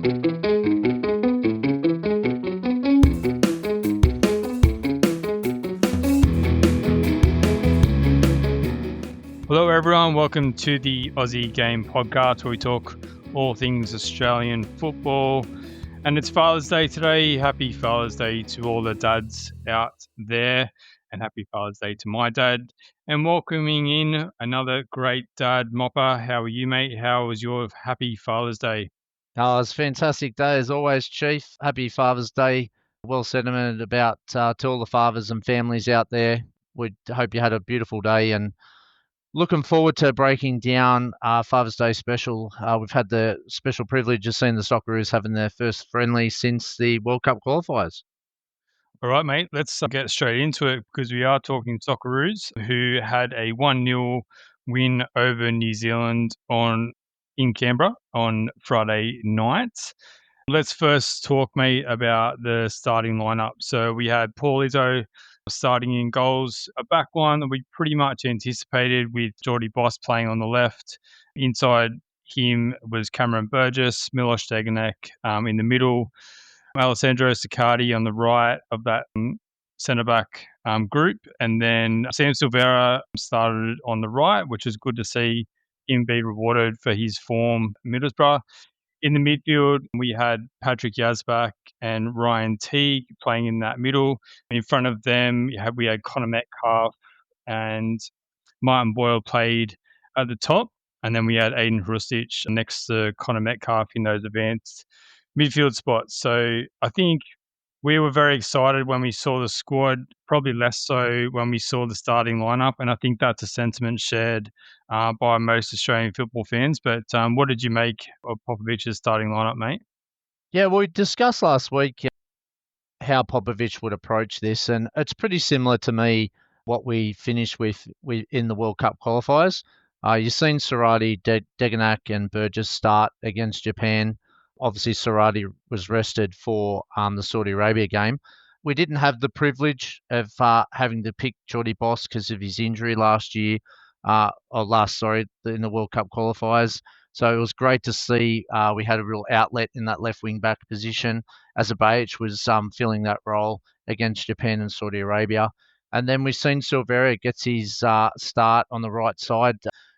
Hello everyone, welcome to the Aussie Game Podcast where we talk all things Australian football. And it's Father's Day today. Happy Father's Day to all the dads out there, and happy Father's Day to my dad. And welcoming in another great dad, Mopper. How are you, mate? How was your happy Father's Day? Oh, it's a fantastic day as always, Chief. Happy Father's Day. Well sentimented about to all the fathers and families out there. We hope you had a beautiful day and looking forward to breaking down our Father's Day special. We've had the special privilege of seeing the Socceroos having their first friendly since the World Cup qualifiers. All right, mate, let's get straight into it because we are talking Socceroos, who had a 1-0 win over New Zealand in Canberra on Friday night. Let's first talk, mate, about the starting lineup. So we had Paul Izzo starting in goals, a back line that we pretty much anticipated with Jordy playing on the left. Inside him was Cameron Burgess, Milos Degenek in the middle, Alessandro Siccardi on the right of that centre-back group. And then Sam Silvera started on the right, which is good to see him be rewarded for his form at Middlesbrough. In the midfield, we had Patrick Yazbak and Ryan Teague playing in that middle. In front of them, we had Connor Metcalf and Martin Boyle played at the top. And then we had Aiden Hrustic next to Connor Metcalf in those advanced midfield spots. So I think we were very excited when we saw the squad, probably less so when we saw the starting lineup. And I think that's a sentiment shared by most Australian football fans. But what did you make of Popovic's starting lineup, mate? Yeah, we discussed last week how Popovic would approach this, and it's pretty similar to me what we finished with in the World Cup qualifiers. You've seen Sarati, Degenak and Burgess start against Japan. Obviously, Sarati was rested for the Saudi Arabia game. We didn't have the privilege of having to pick Jordy because of his injury last year, in the World Cup qualifiers. So it was great to see we had a real outlet in that left wing back position as Abayich was filling that role against Japan and Saudi Arabia. And then we've seen Silvera gets his start on the right side.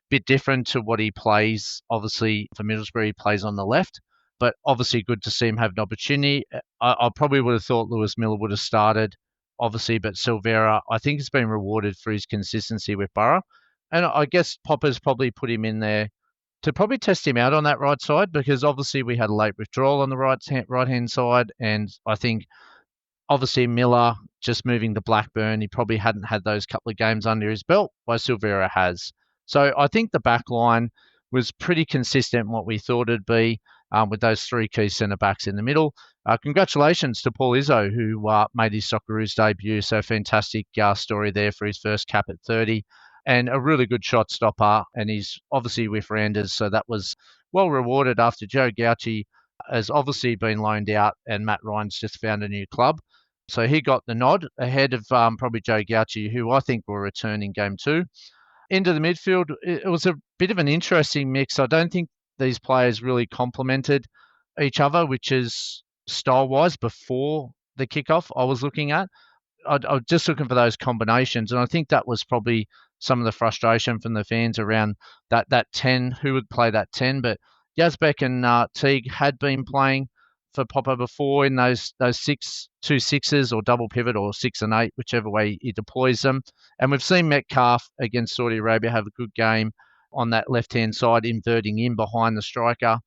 Bit different to what he plays. Obviously, for Middlesbrough, he plays on the left. But obviously good to see him have an opportunity. I probably would have thought Lewis Miller would have started, obviously, but Silvera, I think, has been rewarded for his consistency with Borough. And I guess Popper's probably put him in there to probably test him out on that right side because obviously we had a late withdrawal on the right-hand side. And I think, obviously, Miller just moving to Blackburn, he probably hadn't had those couple of games under his belt, while Silvera has. So I think the back line was pretty consistent in what we thought it'd be. With those three key centre-backs in the middle. Congratulations to Paul Izzo, who made his Socceroos debut. So fantastic story there for his first cap at 30. And a really good shot stopper. And he's obviously with Randers, so that was well rewarded after Joe Gauci has obviously been loaned out and Matt Ryan's just found a new club. So he got the nod ahead of probably Joe Gauci, who I think will return in game 2. Into the midfield, it was a bit of an interesting mix. I don't think these players really complemented each other, which is style-wise before the kickoff I was looking at. I was just looking for those combinations, and I think that was probably some of the frustration from the fans around that 10, who would play that 10. But Yazbek and Teague had been playing for Popper before in those 2 6s or double pivot or 6 and 8, whichever way he deploys them. And we've seen Metcalf against Saudi Arabia have a good game on that left-hand side, inverting in behind the striker.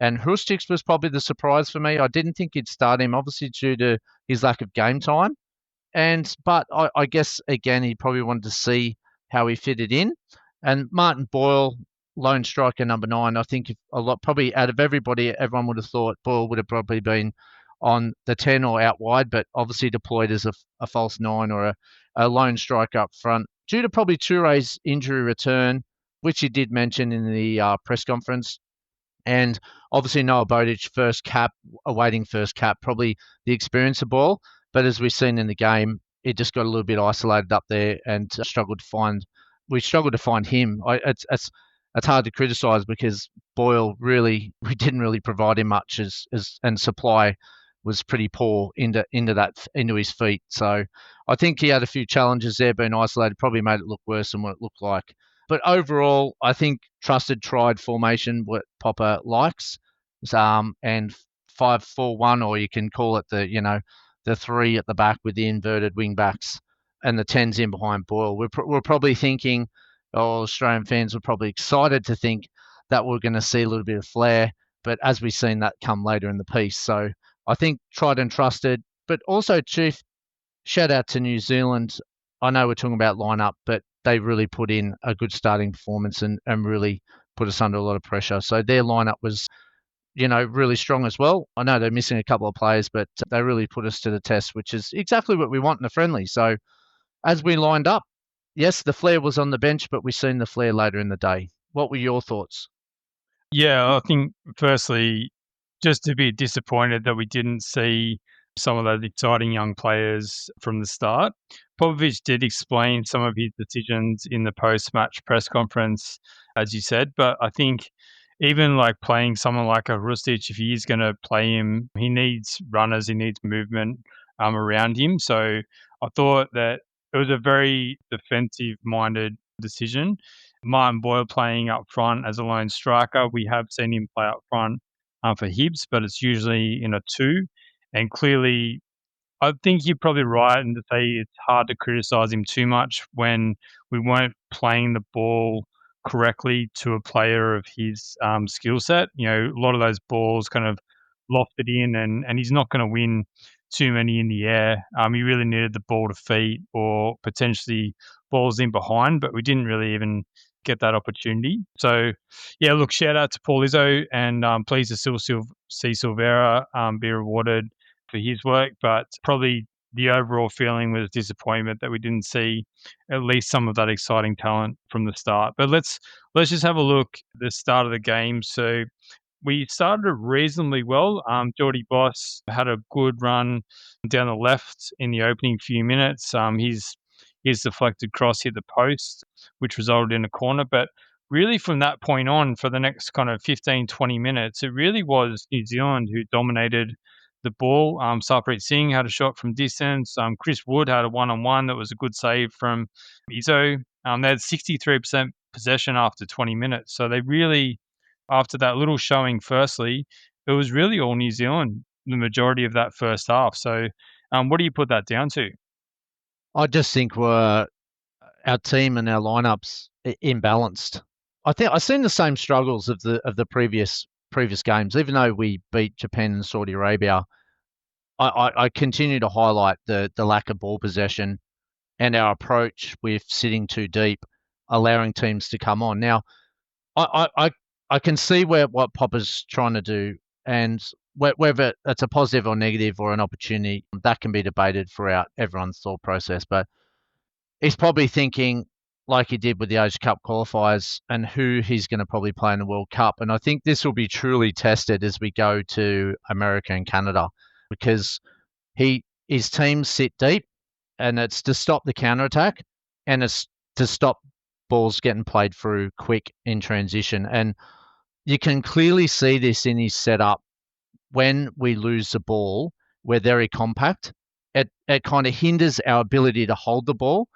And Hrustic was probably the surprise for me. I didn't think he'd start him, obviously due to his lack of game time. But I guess, again, he probably wanted to see how he fitted in. And Martin Boyle, lone striker number 9, I think probably out of everybody, everyone would have thought Boyle would have probably been on the 10 or out wide, but obviously deployed as a false 9 or a lone striker up front. Due to probably Touré's injury return, which he did mention in the press conference. And obviously Noah Bodic, awaiting first cap, probably the experience of Boyle. But as we've seen in the game, it just got a little bit isolated up there and we struggled to find him. it's hard to criticise because Boyle we didn't really provide him much and supply was pretty poor into his feet. So I think he had a few challenges there, being isolated, probably made it look worse than what it looked like. But overall, I think trusted tried formation what Popper likes, and 5-4-1, or you can call it the three at the back with the inverted wing backs and the tens in behind Boyle. We're probably thinking, Australian fans were probably excited to think that we're going to see a little bit of flair, but as we've seen that come later in the piece. So I think tried and trusted, but also, Chief, shout out to New Zealand. I know we're talking about lineup, but they really put in a good starting performance and really put us under a lot of pressure. So their lineup was, really strong as well. I know they're missing a couple of players, but they really put us to the test, which is exactly what we want in a friendly. So as we lined up, yes, the flair was on the bench, but we've seen the flair later in the day. What were your thoughts? Yeah, I think firstly, just to be disappointed that we didn't see some of those exciting young players from the start. Popovic did explain some of his decisions in the post-match press conference, as you said, but I think even like playing someone like a Rustic, if he is going to play him, he needs runners, he needs movement around him. So I thought that it was a very defensive-minded decision. Martin Boyle playing up front as a lone striker. We have seen him play up front for Hibs, but it's usually in a two. And clearly, I think you're probably right in to say it's hard to criticise him too much when we weren't playing the ball correctly to a player of his skill set. A lot of those balls kind of lofted in, and he's not going to win too many in the air. He really needed the ball to feet or potentially balls in behind, but we didn't really even get that opportunity. So, yeah, look, shout out to Paul Izzo, and pleased to still see Silvera be rewarded for his work, but probably the overall feeling was disappointment that we didn't see at least some of that exciting talent from the start. But let's just have a look at the start of the game. So we started reasonably well. Jordy Boss had a good run down the left in the opening few minutes. His deflected cross hit the post, which resulted in a corner. But really from that point on, for the next kind of 15, 20 minutes, it really was New Zealand who dominated the ball. Sarpreet Singh had a shot from distance. Chris Wood had a one-on-one that was a good save from Izzo. They had 63% possession after 20 minutes. So they really, after that little showing firstly, it was really all New Zealand, the majority of that first half. So what do you put that down to? I just think our team and our lineups imbalanced. I think I've seen the same struggles of the previous games. Even though we beat Japan and Saudi Arabia, I continue to highlight the lack of ball possession and our approach with sitting too deep, allowing teams to come on. Now, I can see what Popper's trying to do, and whether it's a positive or negative or an opportunity, that can be debated throughout everyone's thought process. But he's probably thinking like he did with the Asia Cup qualifiers and who he's going to probably play in the World Cup. And I think this will be truly tested as we go to America and Canada, because his teams sit deep, and it's to stop the counter attack, and it's to stop balls getting played through quick in transition. And you can clearly see this in his setup. When we lose the ball, we're very compact. It kind of hinders our ability to hold the ball,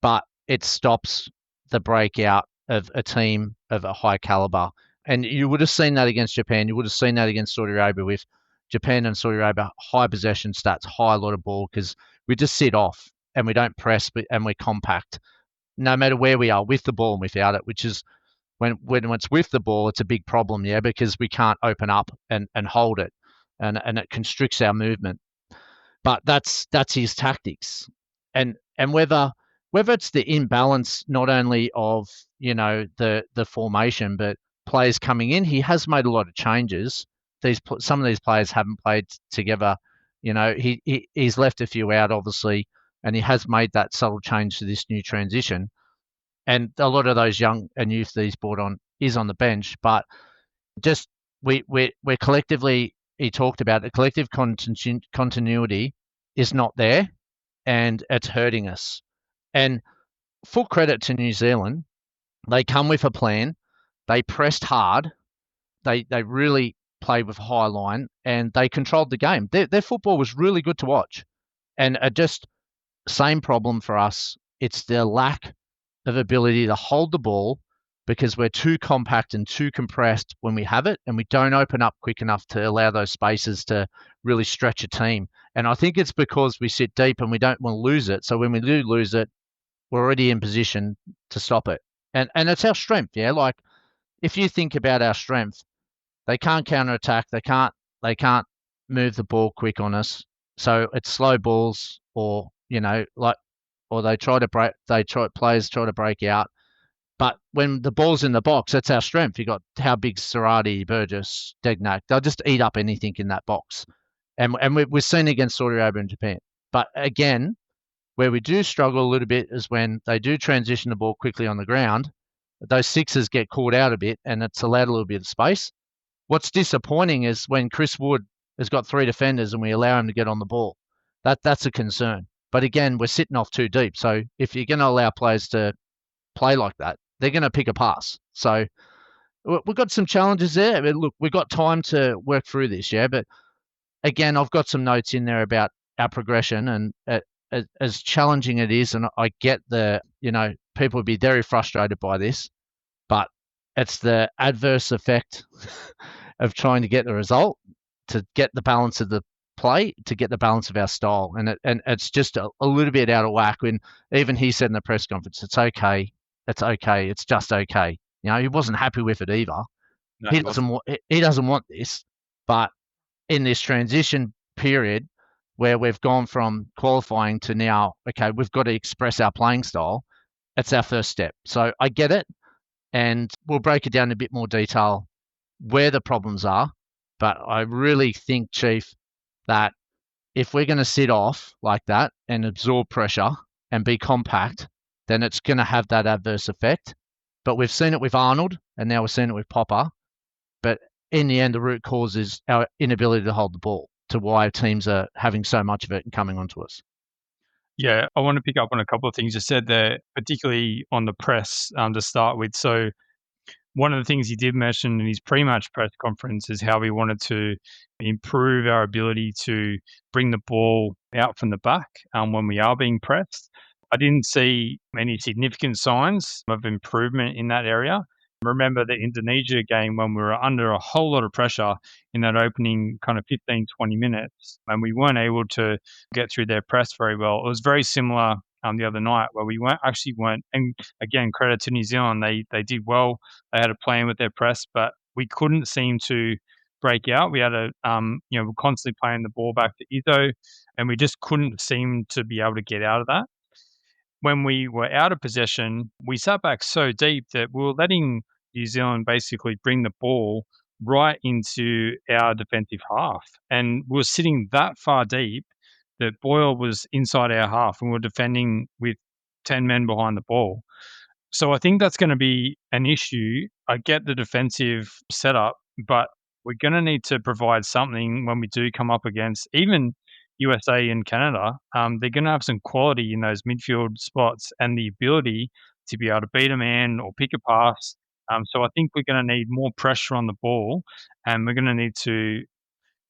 but it stops the breakout of a team of a high caliber. And you would have seen that against Japan. You would have seen that against Saudi Arabia, with Japan and Saudi Arabia, high possession stats, high lot of ball, because we just sit off and we don't press, and we're compact, no matter where we are, with the ball and without it, which is when it's with the ball, it's a big problem, yeah, because we can't open up and hold it, and it constricts our movement. But that's his tactics, and whether it's the imbalance not only of the formation, but players coming in, he has made a lot of changes. Some of these players haven't played together. He's left a few out, obviously, and he has made that subtle change to this new transition. And a lot of those young and youth that he's brought on is on the bench, but just we're collectively, he talked about the collective continuity is not there, and it's hurting us. And full credit to New Zealand, they come with a plan. They pressed hard. They really played with high line, and they controlled the game. Their football was really good to watch. And just same problem for us. It's the lack of ability to hold the ball because we're too compact and too compressed when we have it, and we don't open up quick enough to allow those spaces to really stretch a team. And I think it's because we sit deep and we don't want to lose it. So when we do lose it, we're already in position to stop it. And it's our strength, yeah. Like if you think about our strength, they can't counter attack. They can't move the ball quick on us. So it's slow balls, or or they try to break. Players try to break out. But when the ball's in the box, that's our strength. You got how big Sarati, Burgess, Degnac. They'll just eat up anything in that box, and we've seen against Saudi Arabia and Japan. But again, where we do struggle a little bit is when they do transition the ball quickly on the ground. Those sixes get caught out a bit, and it's allowed a little bit of space. What's disappointing is when Chris Wood has got 3 defenders and we allow him to get on the ball. That's a concern. But again, we're sitting off too deep. So if you're going to allow players to play like that, they're going to pick a pass. So we've got some challenges there. But look, we've got time to work through this, yeah. But again, I've got some notes in there about our progression, and as challenging it is, and I get people would be very frustrated by this, but it's the adverse effect of trying to get the result, to get the balance of the play, to get the balance of our style. And it's just a little bit out of whack. When even he said in the press conference, it's okay. It's just okay. He wasn't happy with it either. No, He doesn't want this. But in this transition period where we've gone from qualifying to now, okay, we've got to express our playing style. It's our first step. So I get it. And we'll break it down in a bit more detail where the problems are. But I really think, Chief, that if we're going to sit off like that and absorb pressure and be compact, then it's going to have that adverse effect. But we've seen it with Arnold, and now we're seeing it with Popper. But in the end, the root cause is our inability to hold the ball, to why teams are having so much of it and coming onto us. Yeah, I want to pick up on a couple of things you said there, particularly on the press to start with. So one of the things he did mention in his pre-match press conference is how we wanted to improve our ability to bring the ball out from the back when we are being pressed. I didn't see any significant signs of improvement in that area. Remember the Indonesia game when we were under a whole lot of pressure in that opening kind of 15, 20 minutes, and we weren't able to get through their press very well. It was very similar the other night where we weren't. And again, credit to New Zealand, they did well. They had a plan with their press, but we couldn't seem to break out. We had we're constantly playing the ball back to Izzo, and we just couldn't seem to be able to get out of that. When we were out of possession, we sat back so deep that we were letting New Zealand basically bring the ball right into our defensive half. And we were sitting that far deep that Boyle was inside our half and we were defending with 10 men behind the ball. So I think that's going to be an issue. I get the defensive setup, but we're going to need to provide something when we do come up against even USA and Canada. They're going to have some quality in those midfield spots and the ability to be able to beat a man or pick a pass. So I think we're going to need more pressure on the ball, and we're going to need to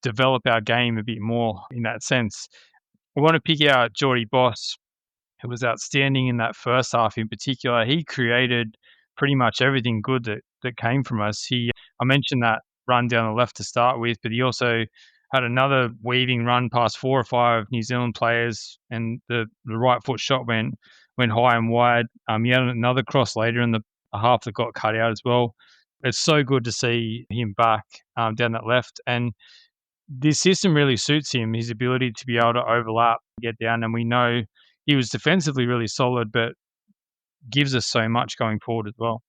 develop our game a bit more in that sense. I want to pick out Jordy Boss, who was outstanding in that first half in particular. He created pretty much everything good that came from us. I mentioned that run down the left to start with, but he also had another weaving run past 4 or 5 New Zealand players, and the right foot shot went high and wide. He had another cross later in the half that got cut out as well. It's so good to see him back down that left, and this system really suits him, his ability to be able to overlap, get down, and we know he was defensively really solid, but gives us so much going forward as well.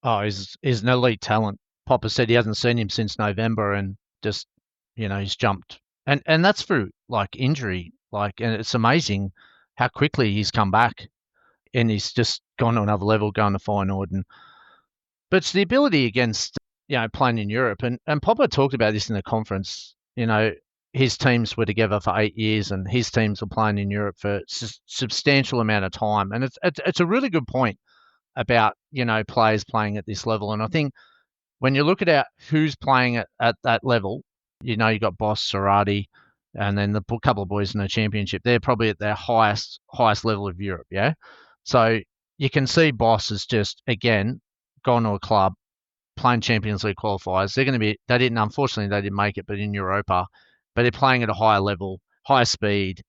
Oh, he's an elite talent. Popper said he hasn't seen him since November, and just he's jumped, and that's through like injury, and it's amazing how quickly he's come back, and he's just gone to another level, going to Feyenoord, but it's the ability against playing in Europe, and Popper talked about this in the conference. His teams were together for 8 years, and his teams were playing in Europe for a substantial amount of time, and it's a really good point. about players playing at this level. And I think when you look at who's playing at that level, you got Boss, Sarati, and then the couple of boys in the championship. They're probably at their highest level of Europe. Yeah, so you can see Boss has just again gone to a club playing Champions League qualifiers. They're going to be. Unfortunately, they didn't make it, but in Europa, but they're playing at a higher level, higher speed,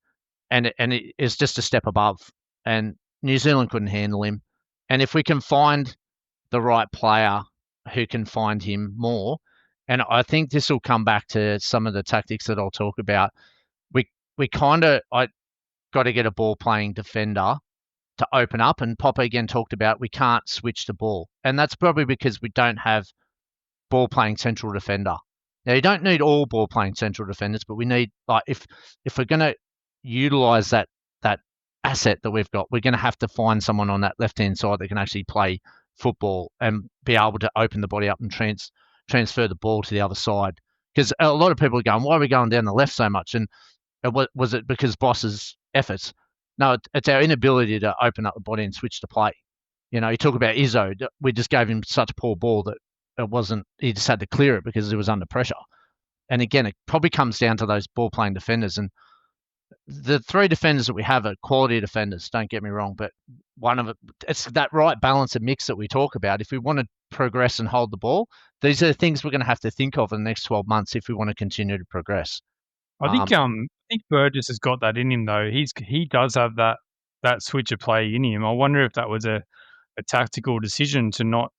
and it's just a step above. And New Zealand couldn't handle him. And if we can find the right player who can find him more, and I think this will come back to some of the tactics that I'll talk about. We kind of I got to get a ball playing defender to open up, and Papa again talked about we can't switch the ball, and that's probably because we don't have ball playing central defender. Now you don't need all ball playing central defenders, but we need if we're going to utilize that asset that we've got, we're going to have to find someone on that left hand side that can actually play football and be able to open the body up and transfer the ball to the other side. Because a lot of people are going, why are we going down the left so much? And was it because Boss's efforts? No, it's our inability to open up the body and switch to play. You talk about Izzo. We just gave him such a poor ball that it wasn't. He just had to clear it because he was under pressure. And again, it probably comes down to those ball playing defenders. And the three defenders that we have are quality defenders. Don't get me wrong, but it's that right balance and mix that we talk about. If we want to progress and hold the ball, these are the things we're going to have to think of in the next 12 months if we want to continue to progress. I think Burgess has got that in him though. He does have that switch of play in him. I wonder if that was a tactical decision to not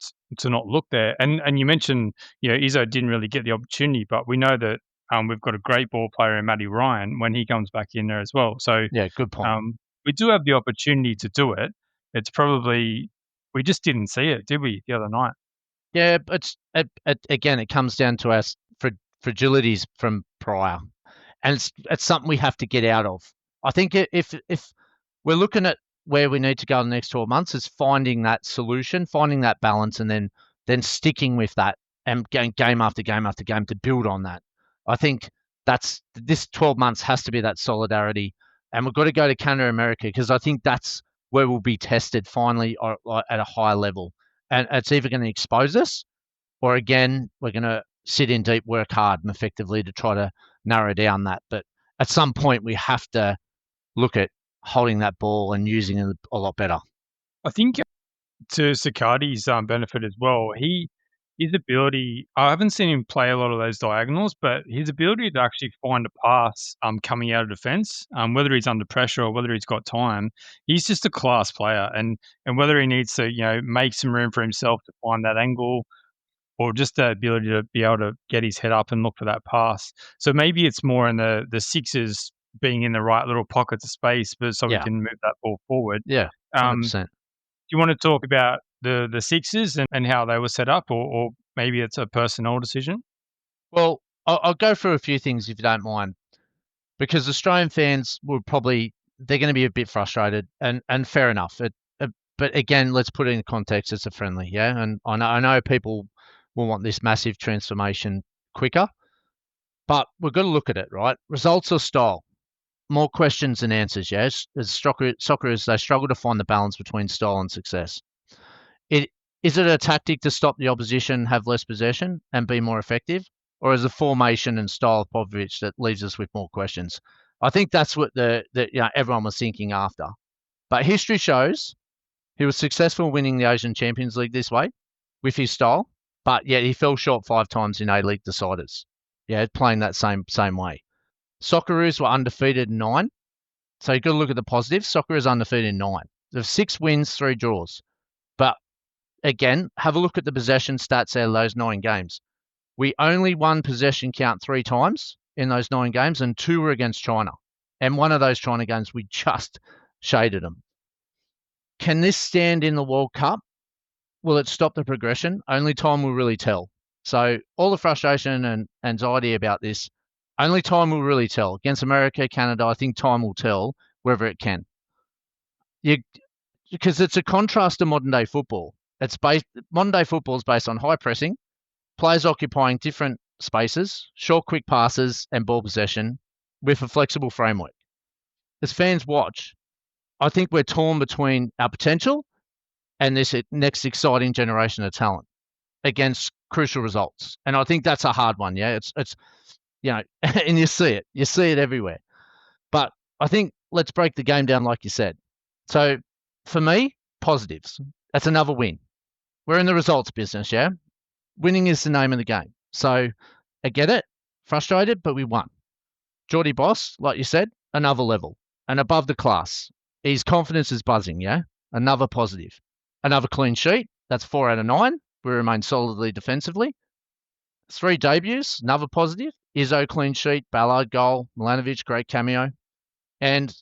look there. And you mentioned Izzo didn't really get the opportunity, but we know that we've got a great ball player in Matty Ryan when he comes back in there as well. So yeah, good point. We do have the opportunity to do it. It's probably we just didn't see it, did we, the other night? Yeah, but again, it comes down to our fragilities from prior, and it's something we have to get out of. I think if we're looking at where we need to go in the next 12 months, is finding that solution, finding that balance, and then sticking with that and going game after game after game to build on that. I think this 12 months has to be that solidarity, and we've got to go to Canada, America, because I think that's where we'll be tested finally at a higher level. And it's either going to expose us, or again, we're going to sit in deep, work hard, and effectively to try to narrow down that. But at some point, we have to look at holding that ball and using it a lot better. I think to Siccardi's benefit as well, his ability, I haven't seen him play a lot of those diagonals, but his ability to actually find a pass coming out of defence, whether he's under pressure or whether he's got time, he's just a class player. And whether he needs to, make some room for himself to find that angle, or just the ability to be able to get his head up and look for that pass. So maybe it's more in the sixes being in the right little pockets of space, but so we can move that ball forward. Yeah, 100%. Do you want to talk about the sixes and how they were set up, or maybe it's a personnel decision? Well, I'll go through a few things if you don't mind, because Australian fans they're going to be a bit frustrated, and fair enough. But again, let's put it in context. It's a friendly, yeah, and I know people will want this massive transformation quicker, but we've got to look at it, right? Results or style? More questions than answers, yes. As Socceroos, they struggle to find the balance between style and success. Is it a tactic to stop the opposition, have less possession, and be more effective? Or is it formation and style of Popovic that leaves us with more questions? I think that's what everyone was thinking after. But history shows he was successful winning the Asian Champions League this way with his style, but yet he fell short 5 times in A-League deciders. Yeah, playing that same way. Socceroos were undefeated in 9. So you've got to look at the positives. Socceroos undefeated in 9. There's 6 wins, 3 draws. But again, have a look at the possession stats out of those 9 games. We only won possession count 3 times in those 9 games, and 2 were against China. And one of those China games, we just shaded them. Can this stand in the World Cup? Will it stop the progression? Only time will really tell. So all the frustration and anxiety about this, only time will really tell. Against America, Canada, I think time will tell whether it can. Because it's a contrast to modern day football. Modern day football is based on high pressing, players occupying different spaces, short, quick passes, and ball possession with a flexible framework. As fans watch, I think we're torn between our potential and this next exciting generation of talent against crucial results. And I think that's a hard one. Yeah, it's and you see it everywhere. But I think let's break the game down like you said. So for me, positives. That's another win. We're in the results business, yeah? Winning is the name of the game. So I get it, frustrated, but we won. Jordy Boss, like you said, another level and above the class. His confidence is buzzing, yeah? Another positive. Another clean sheet. That's 4 out of 9. We remain solidly defensively. 3 debuts, another positive. Izzo clean sheet, Balard goal, Milanovic, great cameo. And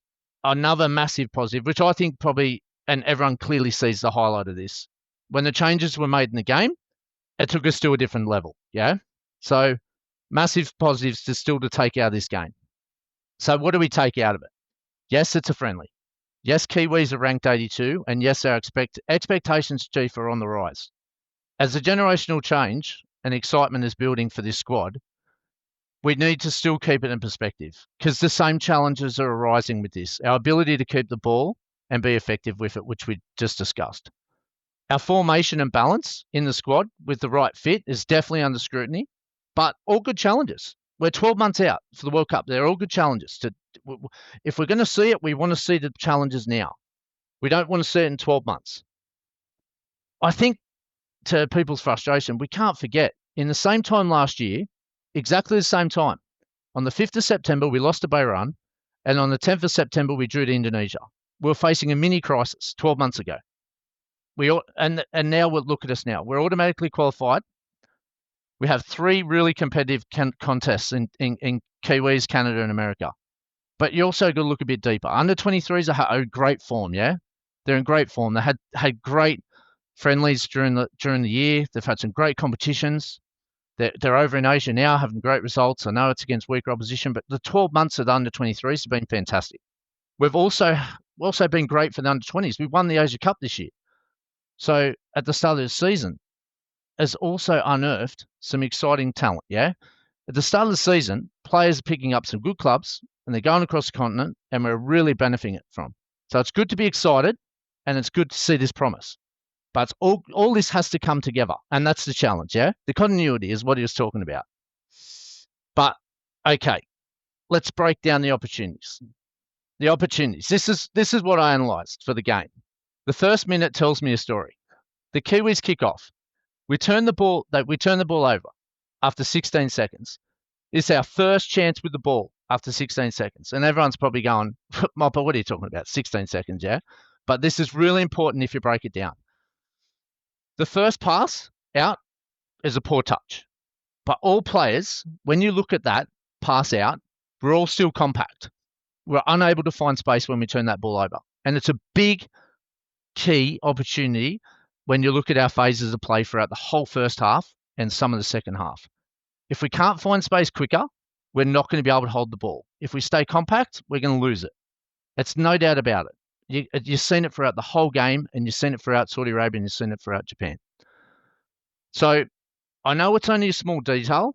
another massive positive, which I think probably, and everyone clearly sees the highlight of this. When the changes were made in the game, it took us to a different level, yeah? So massive positives to take out of this game. So what do we take out of it? Yes, it's a friendly. Yes, Kiwis are ranked 82, and yes, our expectations, Chief, are on the rise. As the generational change and excitement is building for this squad, we need to still keep it in perspective because the same challenges are arising with this. Our ability to keep the ball and be effective with it, which we just discussed. Our formation and balance in the squad with the right fit is definitely under scrutiny, but all good challenges. We're 12 months out for the World Cup. They're all good challenges. If we're going to see it, we want to see the challenges now. We don't want to see it in 12 months. I think to people's frustration, we can't forget, in the same time last year, exactly the same time, on the 5th of September, we lost to Bahrain, and on the 10th of September, we drew to Indonesia. We were facing a mini crisis 12 months ago. And now look at us now. We're automatically qualified. We have 3 really competitive contests in Kiwis, Canada, and America. But you also got to look a bit deeper. Under 23s are in great form, yeah? They're in great form. They had great friendlies during the year. They've had some great competitions. They're over in Asia now, having great results. I know it's against weaker opposition, but the 12 months of the under 23s have been fantastic. We've also been great for the under 20s. We won the Asia Cup this year. So at the start of the season, has also unearthed some exciting talent, yeah? At the start of the season, players are picking up some good clubs, and they're going across the continent, and we're really benefiting it from. So it's good to be excited, and it's good to see this promise. But all this has to come together, and that's the challenge, yeah? The continuity is what he was talking about. But, okay, let's break down the opportunities. The opportunities. This is what I analysed for the game. The first minute tells me a story. The Kiwis kick off. We turn the ball over after 16 seconds. It's our first chance with the ball after 16 seconds. And everyone's probably going, Mopper, what are you talking about? 16 seconds, yeah? But this is really important if you break it down. The first pass out is a poor touch. But all players, when you look at that pass out, we're all still compact. We're unable to find space when we turn that ball over. And it's a big key opportunity when you look at our phases of play throughout the whole first half and some of the second half. If we can't find space quicker, we're not going to be able to hold the ball. If we stay compact, we're going to lose it. It's no doubt about it. You've seen it throughout the whole game, and you've seen it throughout Saudi Arabia, and you've seen it throughout Japan. So I know it's only a small detail,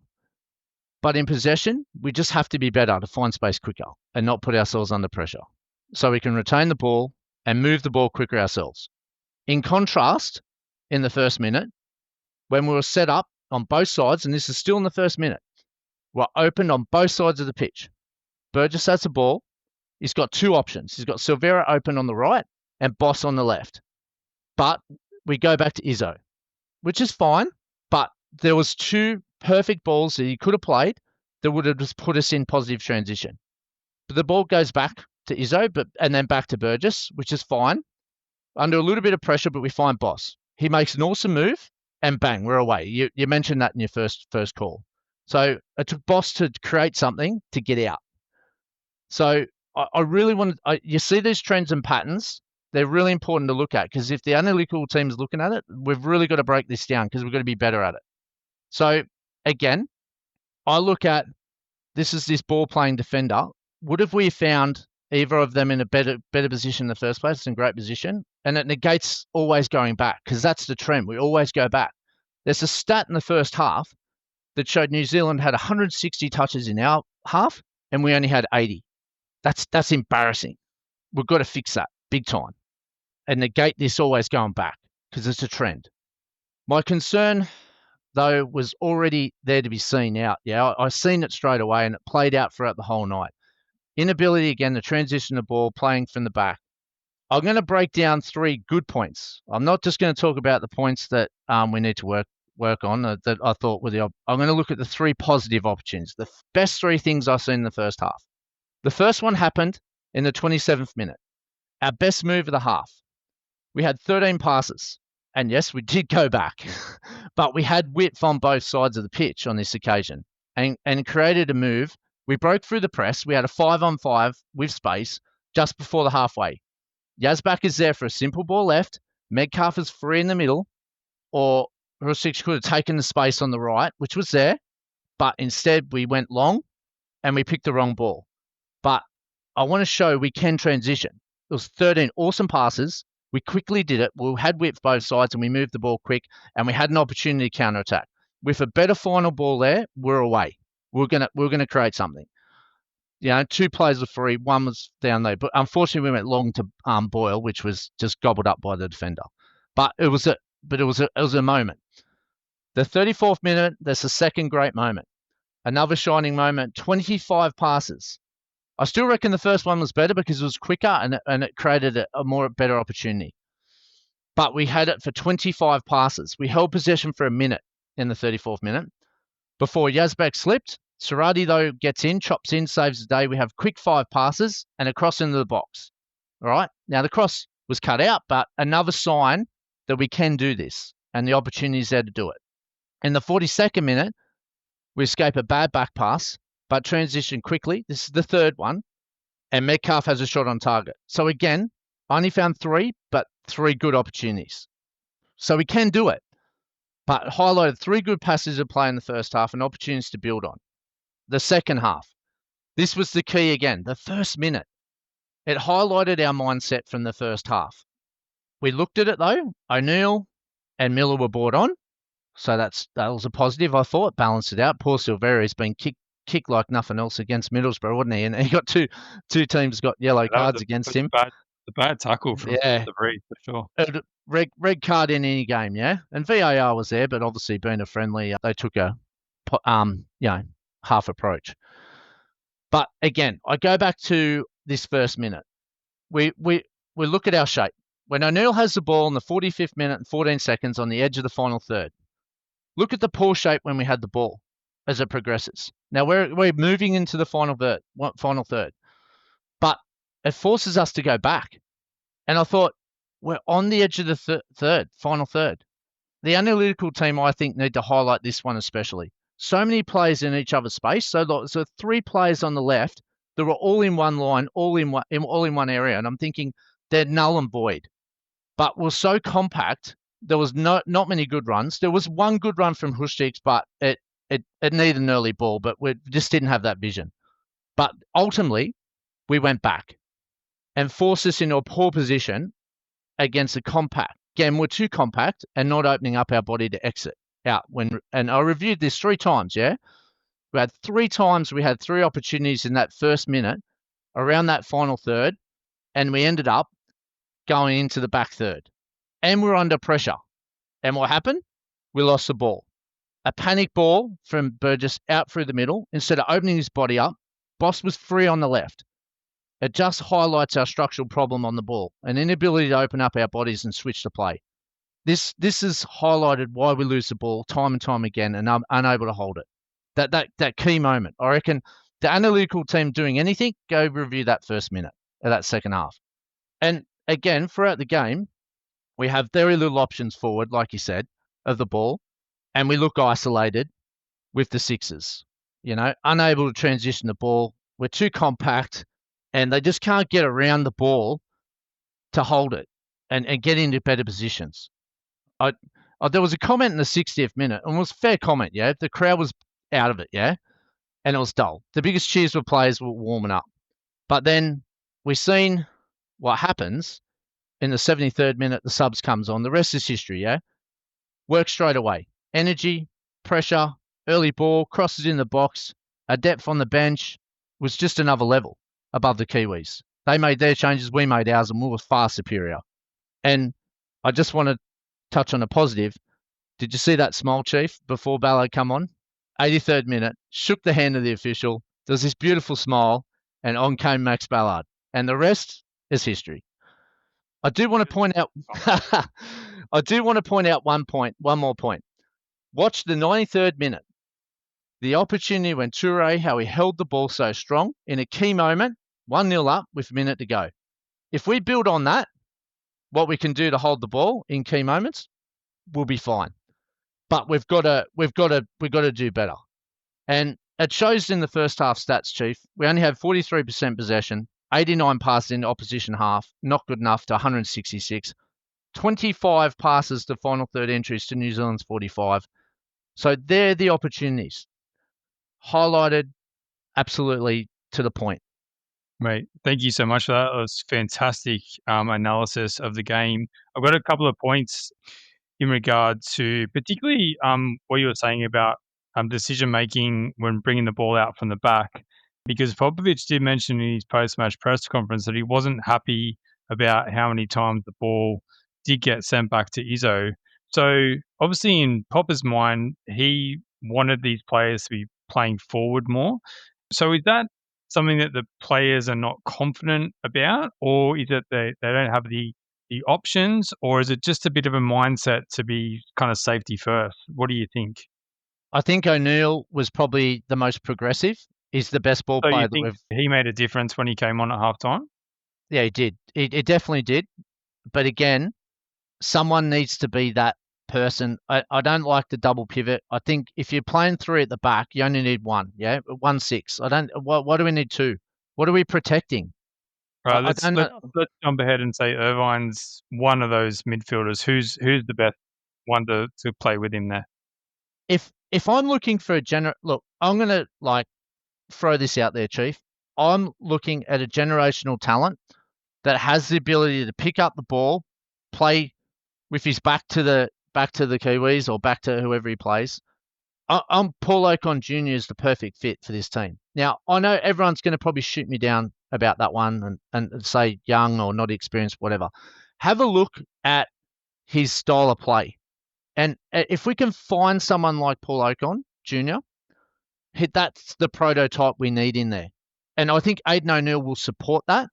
but in possession, we just have to be better to find space quicker and not put ourselves under pressure so we can retain the ball and move the ball quicker ourselves. In contrast, in the first minute, when we were set up on both sides, and this is still in the first minute, we're open on both sides of the pitch. Burgess has the ball. He's got 2 options. He's got Silvera open on the right and Boss on the left. But we go back to Izzo, which is fine, but there was 2 perfect balls that he could have played that would have just put us in positive transition. But the ball goes back to Izzo, and then back to Burgess, which is fine. Under a little bit of pressure, but we find Boss. He makes an awesome move, and bang, we're away. You mentioned that in your first call. So it took Boss to create something to get out. So I really want to, you see these trends and patterns, they're really important to look at, because if the analytical team is looking at it, we've really got to break this down because we've got to be better at it. So again, I look at this ball playing defender. Would have we found either of them in a better position in the first place? It's in great position. And it negates always going back, because that's the trend. We always go back. There's a stat in the first half that showed New Zealand had 160 touches in our half, and we only had 80. That's embarrassing. We've got to fix that big time and negate this always going back. because it's a trend. My concern, though, was already there to be seen out. Yeah, I seen it straight away, and it played out throughout the whole night. Inability, again, to transition the ball, playing from the back. I'm going to break down 3 good points. I'm not just going to talk about the points that we need to work on that I thought were I'm going to look at the 3 positive opportunities, the best 3 things I've seen in the first half. The first one happened in the 27th minute. Our best move of the half. We had 13 passes. And yes, we did go back, but we had width on both sides of the pitch on this occasion and created a move. We broke through the press. We had a 5-on-5 with space just before the halfway. Yazbak is there for a simple ball left. Metcalf is free in the middle, or Rusic could have taken the space on the right, which was there, but instead we went long and we picked the wrong ball. But I want to show we can transition. It was 13 awesome passes. We quickly did it. We had width both sides and we moved the ball quick and we had an opportunity to counter-attack. With a better final ball there, we're away. We're gonna create something. 2 players were free, 1 was down there. But unfortunately we went long to Boyle, which was just gobbled up by the defender. But it was a moment. The 34th minute, that's a second great moment. Another shining moment, 25 passes. I still reckon the first one was better because it was quicker and it created a better opportunity. But we had it for 25 passes. We held possession for a minute in the 34th minute before Yazbek slipped. Sarati, though, gets in, chops in, saves the day. We have quick 5 passes and a cross into the box. All right. Now, the cross was cut out, but another sign that we can do this and the opportunity is there to do it. In the 42nd minute, we escape a bad back pass, but transition quickly. This is the 3rd one, and Metcalf has a shot on target. So again, I only found 3, but 3 good opportunities. So we can do it, but highlighted 3 good passes of play in the first half and opportunities to build on. The second half, this was the key again. The first minute, it highlighted our mindset from the first half. We looked at it though. O'Neill and Miller were brought on, so that was a positive. I thought balanced it out. Poor Silveri's been kicked like nothing else against Middlesbrough, wasn't he? And he got two teams got yellow cards against him. The bad tackle from the breed, for sure. Red card in any game, yeah. And VAR was there, but obviously being a friendly, they took a half approach. But again, I go back to this first minute. We look at our shape. When O'Neill has the ball in the 45th minute and 14 seconds on the edge of the final third, look at the poor shape when we had the ball as it progresses. Now we're moving into the final third, but it forces us to go back. And I thought we're on the edge of the final third. The analytical team, I think, need to highlight this one especially. So many players in each other's space. So 3 players on the left that were all in one line, all in one area, and I'm thinking they're null and void. But we're so compact. There was not many good runs. There was one good run from Hustiks, but it needed an early ball, but we just didn't have that vision. But ultimately, we went back and forced us into a poor position against a compact. Again, we're too compact and not opening up our body to exit out. And I reviewed this 3 times, yeah? We had 3 times, we had 3 opportunities in that first minute around that final third, and we ended up going into the back third. And we're under pressure. And what happened? We lost the ball. A panic ball from Burgess out through the middle. Instead of opening his body up, Boss was free on the left. It just highlights our structural problem on the ball, an inability to open up our bodies and switch to play. This has highlighted why we lose the ball time and time again and I'm unable to hold it. That key moment. I reckon the analytical team doing anything, go review that first minute of that second half. And again, throughout the game, we have very little options forward, like you said, of the ball, and we look isolated with the Sixers. Unable to transition the ball. We're too compact, and they just can't get around the ball to hold it and get into better positions. There was a comment in the 60th minute, and it was a fair comment, yeah? The crowd was out of it, yeah? And it was dull. The biggest cheers for players were warming up. But then we've seen what happens in the 73rd minute, the subs comes on. The rest is history, yeah? Work straight away. Energy, pressure, early ball, crosses in the box, a depth on the bench was just another level above the Kiwis. They made their changes, we made ours, and we were far superior. And I just wanted touch on a positive. Did you see that smile, Chief, before Balard come on? 83rd minute, shook the hand of the official. There was this beautiful smile, and on came Max Balard. And the rest is history. I do want to point out one more point. Watch the 93rd minute. The opportunity when Toure, how he held the ball so strong in a key moment, 1-0 up with a minute to go. If we build on that, what we can do to hold the ball in key moments, we'll be fine. But we've got to do better. And it shows in the first half stats, Chief. We only had 43% possession, 89 passes in the opposition half, not good enough to 166. 25 passes to final third entries to New Zealand's 45. So they're the opportunities. Highlighted absolutely to the point. Mate, thank you so much for that. It was fantastic analysis of the game. I've got a couple of points in regard to particularly what you were saying about decision making when bringing the ball out from the back, because Popovic did mention in his post-match press conference that he wasn't happy about how many times the ball did get sent back to Izzo. So obviously in Popper's mind, he wanted these players to be playing forward more. So is that something that the players are not confident about, or is it they don't have the options, or is it just a bit of a mindset to be kind of safety first? What do you think? I think O'Neill was probably the most progressive. He's the best ball So player you that think we've. he made a difference when he came on at halftime? Yeah, he did. It definitely did. But again, someone needs to be that person. I don't like the double pivot. I think if you're playing three at the back, you only need one. Yeah, 1-6. I don't. What do we need two? What are we protecting? Right, I let's don't let's know. let's jump ahead and say Irvine's one of those midfielders. Who's the best one to play with him there? If I'm looking for a look, I'm gonna throw this out there, Chief. I'm looking at a generational talent that has the ability to pick up the ball, play with his back to the Kiwis or back to whoever he plays. Paul Ocon Jr. is the perfect fit for this team. Now, I know everyone's going to probably shoot me down about that one and say young or not experienced, whatever. Have a look at his style of play. And if we can find someone like Paul Ocon Jr., that's the prototype we need in there. And I think Aidan O'Neill will support that,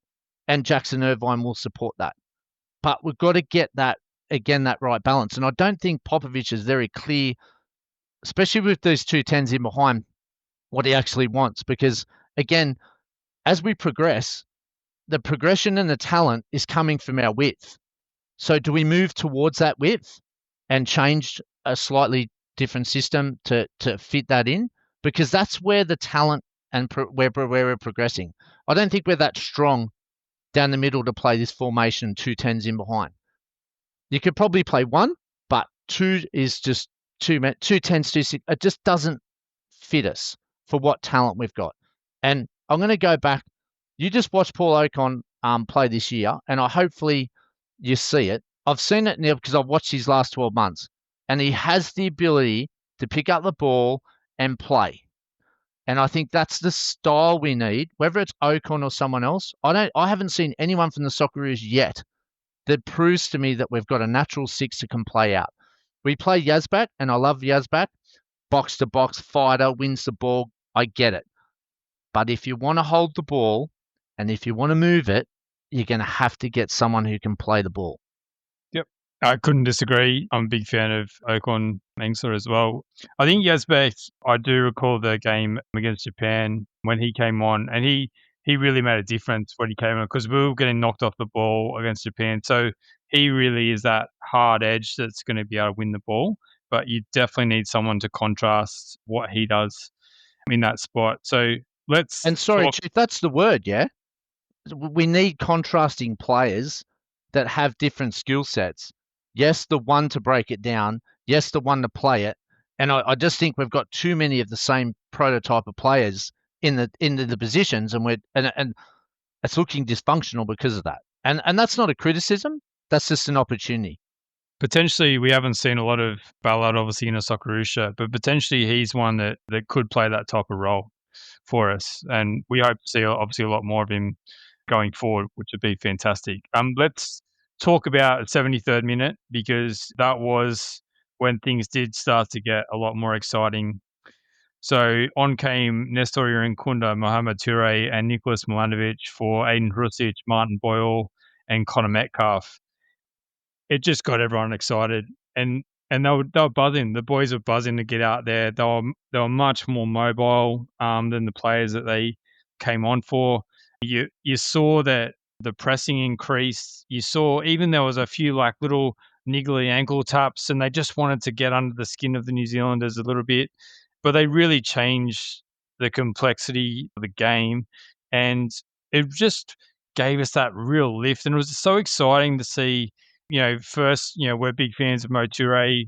and Jackson Irvine will support that. But we've got to get that right balance. And I don't think Popovic is very clear, especially with those 2 10s in behind, what he actually wants. Because again, as we progress, the progression and the talent is coming from our width. So do we move towards that width and change a slightly different system to fit that in? Because that's where the talent and where we're progressing. I don't think we're that strong down the middle to play this formation 2 10s in behind. You could probably play one, but two is just 2 10s, 2 6. It just doesn't fit us for what talent we've got. And I'm going to go back. You just watch Paul Ocon play this year, and hopefully you see it. I've seen it now because I've watched his last 12 months, and he has the ability to pick up the ball and play. And I think that's the style we need, whether it's Ocon or someone else. I haven't seen anyone from the Socceroos yet that proves to me that we've got a natural six that can play out. We play Yazbak, and I love Yazbak. Box to box fighter, wins the ball. I get it. But if you want to hold the ball and if you want to move it, you're going to have to get someone who can play the ball. Yep. I couldn't disagree. I'm a big fan of Ocon Mengsler as well. I think Yazbek, I do recall the game against Japan when he came on, and he really made a difference when he came on because we were getting knocked off the ball against Japan. So he really is that hard edge that's going to be able to win the ball. But you definitely need someone to contrast what he does in that spot. So let's And sorry, talk. Chief, that's the word, yeah? We need contrasting players that have different skill sets. Yes, the one to break it down. Yes, the one to play it. And I just think we've got too many of the same prototype of players in the positions, and it's looking dysfunctional because of that. And that's not a criticism. That's just an opportunity. Potentially, we haven't seen a lot of Balard, obviously, in a Socceroos shirt, but potentially he's one that could play that type of role for us. And we hope to see, obviously, a lot more of him going forward, which would be fantastic. Let's talk about 73rd minute, because that was when things did start to get a lot more exciting. So on came Nestor Irinkunda, Mohamed Toure, and Nicholas Milanovic for Aiden Hrusic, Martin Boyle, and Connor Metcalf. It just got everyone excited, and they were buzzing. The boys were buzzing to get out there. They were much more mobile than the players that they came on for. You saw that the pressing increased. You saw even there was a few like little niggly ankle taps, and they just wanted to get under the skin of the New Zealanders a little bit. But they really changed the complexity of the game, and it just gave us that real lift. And it was so exciting to see. First, we're big fans of Mo Toure.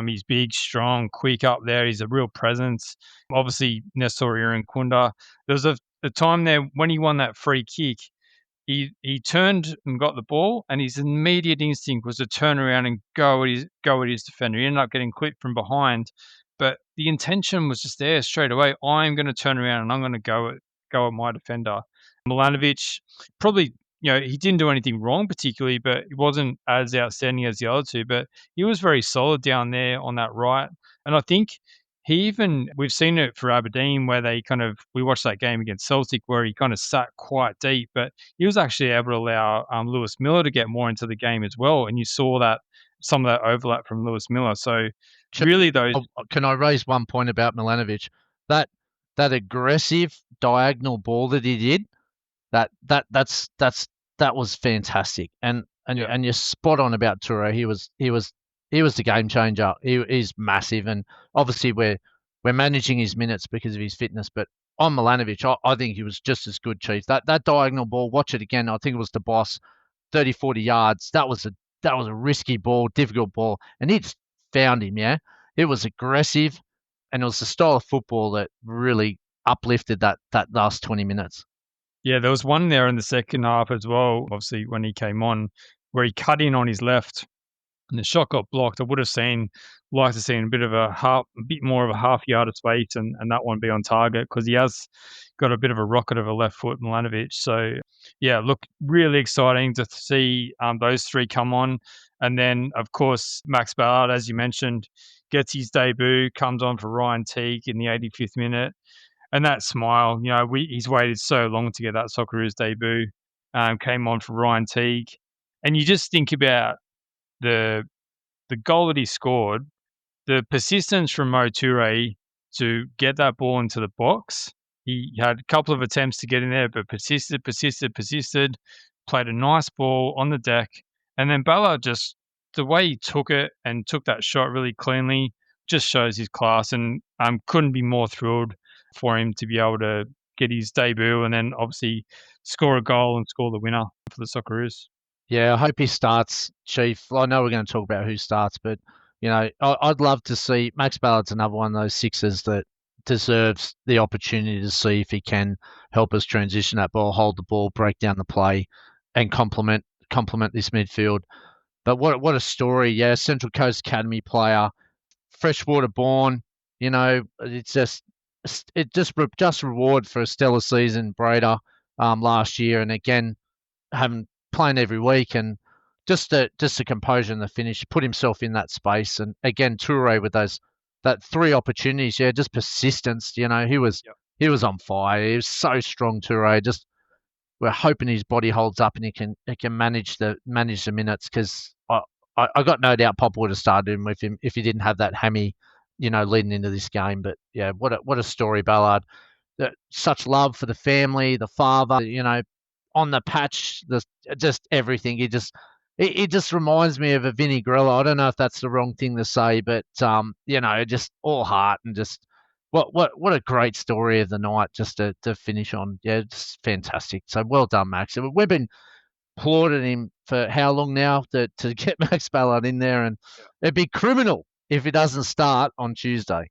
He's big, strong, quick up there. He's a real presence. Obviously, Nestor Irinkunda. There was a time there when he won that free kick. He turned and got the ball, and his immediate instinct was to turn around and go at his defender. He ended up getting clipped from behind, but the intention was just there straight away. I'm going to turn around and I'm going to go at my defender. Milanovic, probably, he didn't do anything wrong particularly, but he wasn't as outstanding as the other two. But he was very solid down there on that right, and I think we've seen it for Aberdeen where we watched that game against Celtic where he kind of sat quite deep, but he was actually able to allow Lewis Miller to get more into the game as well, and you saw that some of that overlap from Lewis Miller. So really, can I raise one point about Milanovic? That aggressive diagonal ball that he did, that was fantastic. And you're spot on about Toure. He was the game changer. He's massive, and obviously we're managing his minutes because of his fitness. But on Milanovic, I think he was just as good, Chief. That diagonal ball, watch it again. I think it was the boss, 30, 40 yards. That was a risky ball, difficult ball, and he'd found him. Yeah, it was aggressive, and it was the style of football that really uplifted that last 20 minutes. Yeah, there was one there in the second half as well, obviously, when he came on, where he cut in on his left and the shot got blocked. I would have liked to see a bit more of a half yard of space and that one be on target, because he has got a bit of a rocket of a left foot, Milanovic. So, yeah, look, really exciting to see those three come on. And then, of course, Max Ballard, as you mentioned, gets his debut, comes on for Ryan Teague in the 85th minute. And that smile, he's waited so long to get that Socceroos debut. Came on for Ryan Teague, and you just think about the goal that he scored, the persistence from Mo Toure to get that ball into the box. He had a couple of attempts to get in there, but persisted, played a nice ball on the deck, and then Balard, just the way he took it and took that shot really cleanly, just shows his class, and couldn't be more thrilled for him to be able to get his debut and then obviously score a goal and score the winner for the Socceroos. Yeah, I hope he starts, Chief. I know we're going to talk about who starts, but I'd love to see Max Ballard's another one of those sixers that deserves the opportunity to see if he can help us transition that ball, hold the ball, break down the play, and complement this midfield. But what a story! Yeah, Central Coast Academy player, freshwater born. It's just reward for a stellar season, Brader, last year, and again having playing every week, and just the composure and the finish, put himself in that space. And again, Toure with that three opportunities, yeah, just persistence. He was on fire. He was so strong, Toure. Just we're hoping his body holds up and he can manage the minutes, because I got no doubt Pop would have started him with him if he didn't have that hammy, leading into this game. But yeah, what a story, Ballard. Such love for the family, the father, on the patch, just everything. It just reminds me of a Vinnie Grella. I don't know if that's the wrong thing to say, but just all heart, and just what a great story of the night just to finish on. Yeah, just fantastic. So well done, Max. We've been applauding him for how long now to get Max Ballard in there, and it'd be criminal if he doesn't start on Tuesday.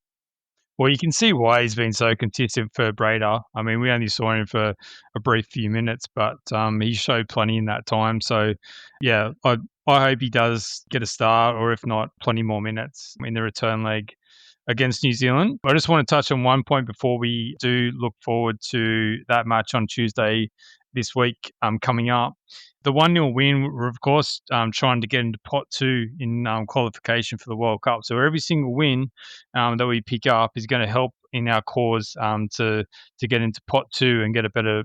Well, you can see why he's been so consistent for Brader. I mean, we only saw him for a brief few minutes, but he showed plenty in that time. So, yeah, I hope he does get a start, or if not, plenty more minutes in the return leg against New Zealand. I just want to touch on one point before we do look forward to that match on Tuesday this week coming up. The 1-0 win, we're of course trying to get into pot 2 in qualification for the World Cup. So every single win that we pick up is going to help in our cause to get into pot 2 and get a better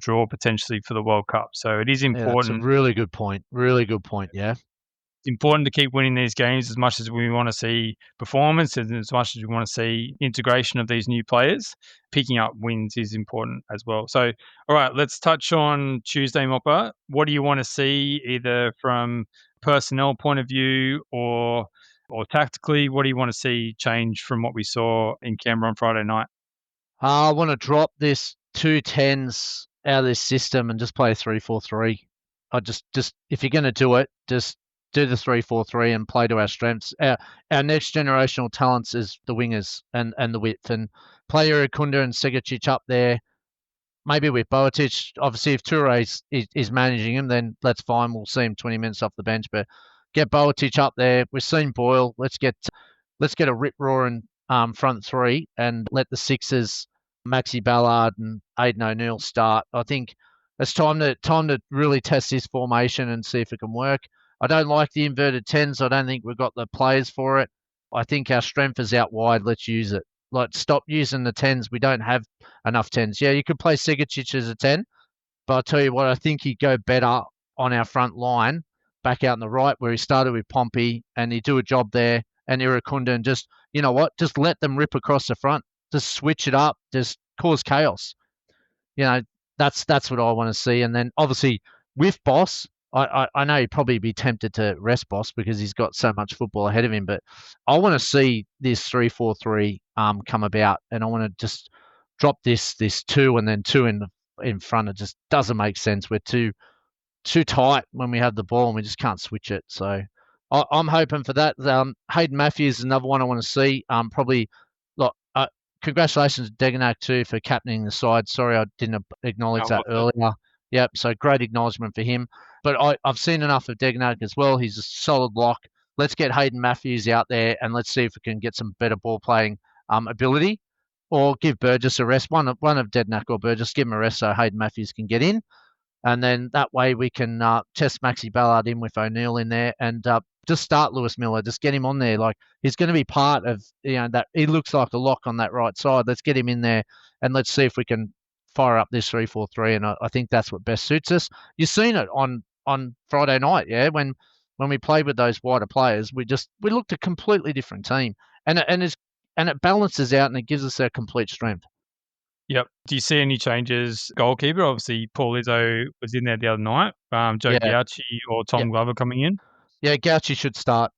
draw potentially for the World Cup. So it is Yeah, that's a important. really good point. Really good point. Yeah. It's important to keep winning these games as much as we want to see performance and as much as we want to see integration of these new players. Picking up wins is important as well. So, all right, let's touch on Tuesday, Mopper. What do you want to see either from personnel point of view or tactically? What do you want to see change from what we saw in Canberra on Friday night? I want to drop this 2 10s out of this system and just play a 3-4-3. I just if you're going to do it, just do the 3-4-3 and play to our strengths. Our next generational talents is the wingers and the width, and play Irakunda and Segicic up there. Maybe with Boatic. Obviously, if Toure is managing him, then that's fine. We'll see him 20 minutes off the bench, but get Boatic up there. We've seen Boyle. Let's get a rip roaring front three and let the sixes, Maxi Ballard and Aidan O'Neill start. I think it's time to really test this formation and see if it can work. I don't like the inverted tens. I don't think we've got the players for it. I think our strength is out wide. Let's use it. Like, stop using the tens. We don't have enough tens. Yeah, you could play Segicic as a 10, but I'll tell you what, I think he'd go better on our front line, back out on the right, where he started with Pompey, and he'd do a job there, and Irakunda, and just, you know what, just let them rip across the front. Just switch it up. Just cause chaos. You know, that's what I want to see. And then obviously with Boss, I know he'd probably be tempted to rest Boss because he's got so much football ahead of him, but I want to see this 3-4-3 come about, and I want to just drop this 2 and then 2 in front. It just doesn't make sense. We're too tight when we have the ball and we just can't switch it. So I'm hoping for that. Hayden Matthews is another one I want to see. Probably, look, congratulations to Degenack too for captaining the side. Sorry I didn't acknowledge that earlier. Yep, so great acknowledgement for him. But I've seen enough of Degenack as well. He's a solid lock. Let's get Hayden Matthews out there and let's see if we can get some better ball playing ability, or give Burgess a rest. One of Degenack or Burgess, give him a rest so Hayden Matthews can get in. And then that way we can test Maxi Ballard in with O'Neill in there, and just start Lewis Miller. Just get him on there. Like, he's going to be part of, that. He looks like a lock on that right side. Let's get him in there, and let's see if we can fire up this 3-4-3. And I think that's what best suits us. You've seen it on Friday night, yeah. When we played with those wider players, we looked a completely different team, and it balances out and it gives us our complete strength. Yep. Do you see any changes? Goalkeeper, obviously, Paul Izzo was in there the other night. Joe Gauci or Tom Glover coming in. Yeah, Gauci should start.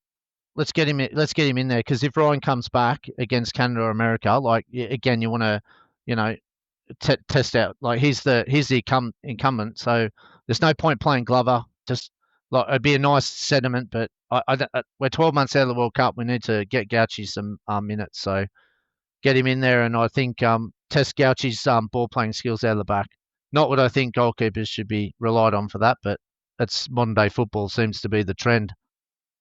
Let's get him in there, because if Ryan comes back against Canada or America, like, again, you want to, test out. Like, he's the incumbent, so there's no point playing Glover. Just, like, it'd be a nice sentiment, but we're 12 months out of the World Cup. We need to get Gauci some minutes, so get him in there, and I think test Gauchi's ball playing skills out of the back. Not what I think goalkeepers should be relied on for that, but that's modern day football, seems to be the trend.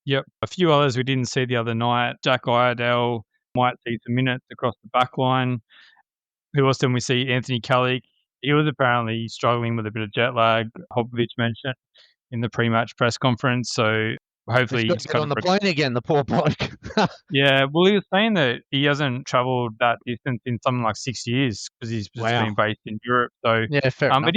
Yep. A few others we didn't see the other night. Jack Iredale might see some minutes across the back line. Who else did we see? Anthony Kelly. He was apparently struggling with a bit of jet lag. Popovic mentioned in the pre-match press conference. So hopefully He's got to get on the plane again, the poor bloke. Yeah, well, he was saying that he hasn't travelled that distance in something like 6 years because he's just been based in Europe. So yeah, fair enough.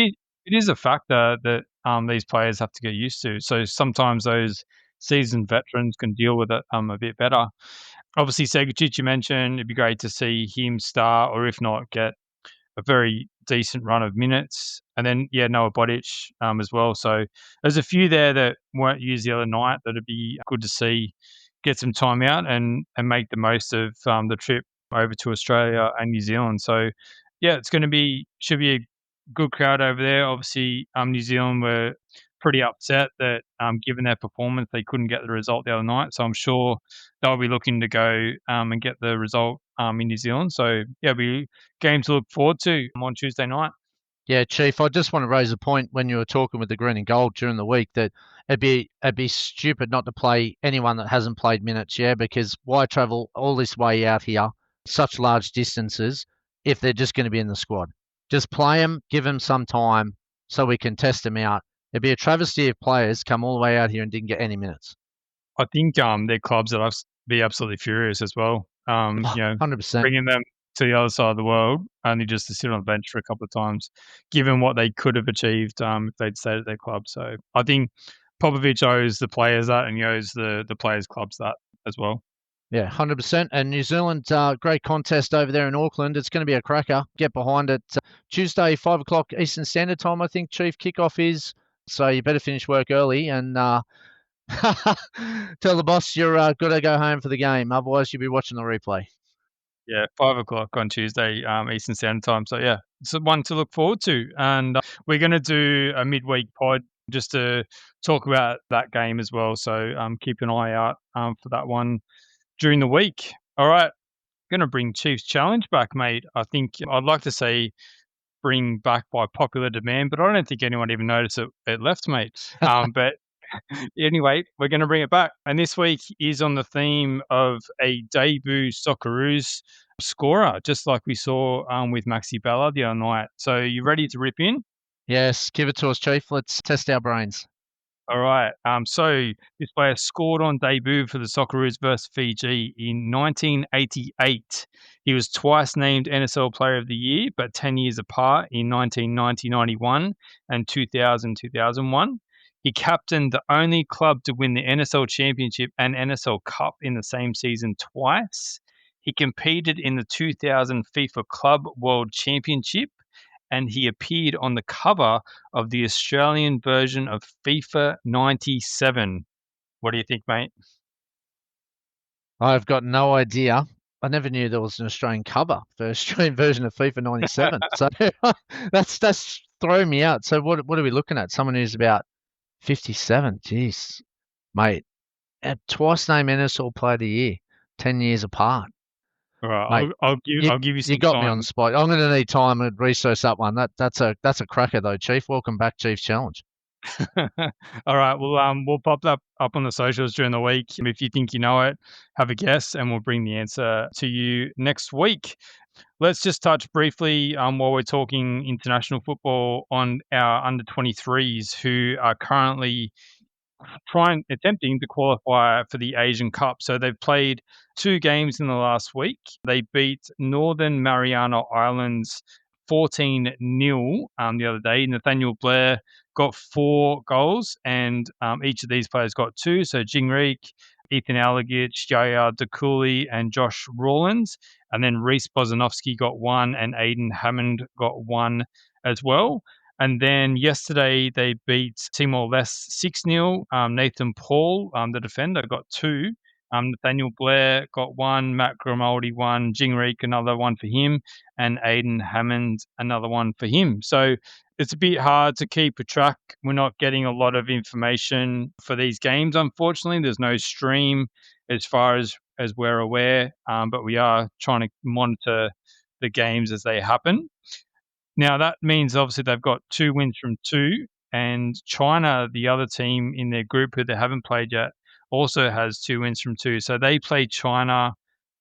it is a factor that these players have to get used to. So sometimes those seasoned veterans can deal with it a bit better. Obviously, Segicic, you mentioned, it'd be great to see him start, or if not, get a very decent run of minutes. And then, Noah Bodic as well. So there's a few there that weren't used the other night that would be good to see get some time out and make the most of the trip over to Australia and New Zealand. So, it's going to should be a good crowd over there. Obviously, New Zealand were pretty upset that given their performance, they couldn't get the result the other night. So I'm sure they'll be looking to go and get the result in New Zealand. So, it'll be a game to look forward to on Tuesday night. Yeah, Chief, I just want to raise a point when you were talking with the green and gold during the week that it'd be stupid not to play anyone that hasn't played minutes, yeah, because why travel all this way out here, such large distances, if they're just going to be in the squad? Just play them, give them some time so we can test them out. It'd be a travesty if players come all the way out here and didn't get any minutes. I think their clubs would be absolutely furious as well. Oh, 100%. Bringing them to the other side of the world only just to sit on the bench for a couple of times, given what they could have achieved if they'd stayed at their club. So I think Popovic owes the players that, and he owes the players' clubs that as well. Yeah, 100%. And New Zealand, great contest over there in Auckland. It's going to be a cracker. Get behind it. Tuesday, 5 o'clock Eastern Standard Time, I think, Chief. Kickoff is. So you better finish work early and tell the boss you're got to go home for the game. Otherwise, you'll be watching the replay. Yeah, 5 o'clock on Tuesday, Eastern Standard Time. So yeah, it's one to look forward to. And we're going to do a midweek pod just to talk about that game as well. So keep an eye out for that one during the week. All right, going to bring Chiefs Challenge back, mate. I think I'd like to say bring back by popular demand, but I don't think anyone even noticed it left, mate. But anyway, we're going to bring it back. And this week is on the theme of a debut Socceroos scorer, just like we saw with Maxi Balard the other night. So you ready to rip in? Yes, give it to us, Chief. Let's test our brains. All right. So this player scored on debut for the Socceroos versus Fiji in 1988. He was twice named NSL Player of the Year, but 10 years apart in 1990-91 and 2000-2001. He captained the only club to win the NSL Championship and NSL Cup in the same season twice. He competed in the 2000 FIFA Club World Championship, and he appeared on the cover of the Australian version of FIFA 97. What do you think, mate? I've got no idea. I never knew there was an Australian cover for the Australian version of FIFA 97. So that's throwing me out. So what are we looking at? Someone who's about 57. Jeez, mate. Twice named NSL Player of the Year, 10 years apart. All right, Mate, I'll give you some you got time. me on the spot. I'm going to need time to research that one. That's a cracker though, Chief. Welcome back, Chief's Challenge. All right, we'll pop that up on the socials during the week. If you think you know it, have a guess, and we'll bring the answer to you next week. Let's just touch briefly while we're talking international football on our under 23s who are currently attempting to qualify for the Asian Cup. So they've played 2 games in the last week. They beat Northern Mariana Islands 14-0 the other day. Nathaniel Blair got 4 goals, and each of these players got 2. So Jingrick, Ethan Alagich, Yaya DeCooley, and Josh Rawlins. And then Reese Bozanovsky got 1, and Aiden Hammond got 1 as well. And then yesterday they beat Timor-Leste 6-0. Nathan Paul, the defender, got 2. Nathaniel Blair got 1. Matt Grimaldi 1. Jingrick, another 1 for him. And Aiden Hammond, another 1 for him. So it's a bit hard to keep a track. We're not getting a lot of information for these games, unfortunately. There's no stream as far as we're aware, but we are trying to monitor the games as they happen. Now, that means obviously they've got 2 wins from 2, and China, the other team in their group who they haven't played yet, also has 2 wins from 2. So they play China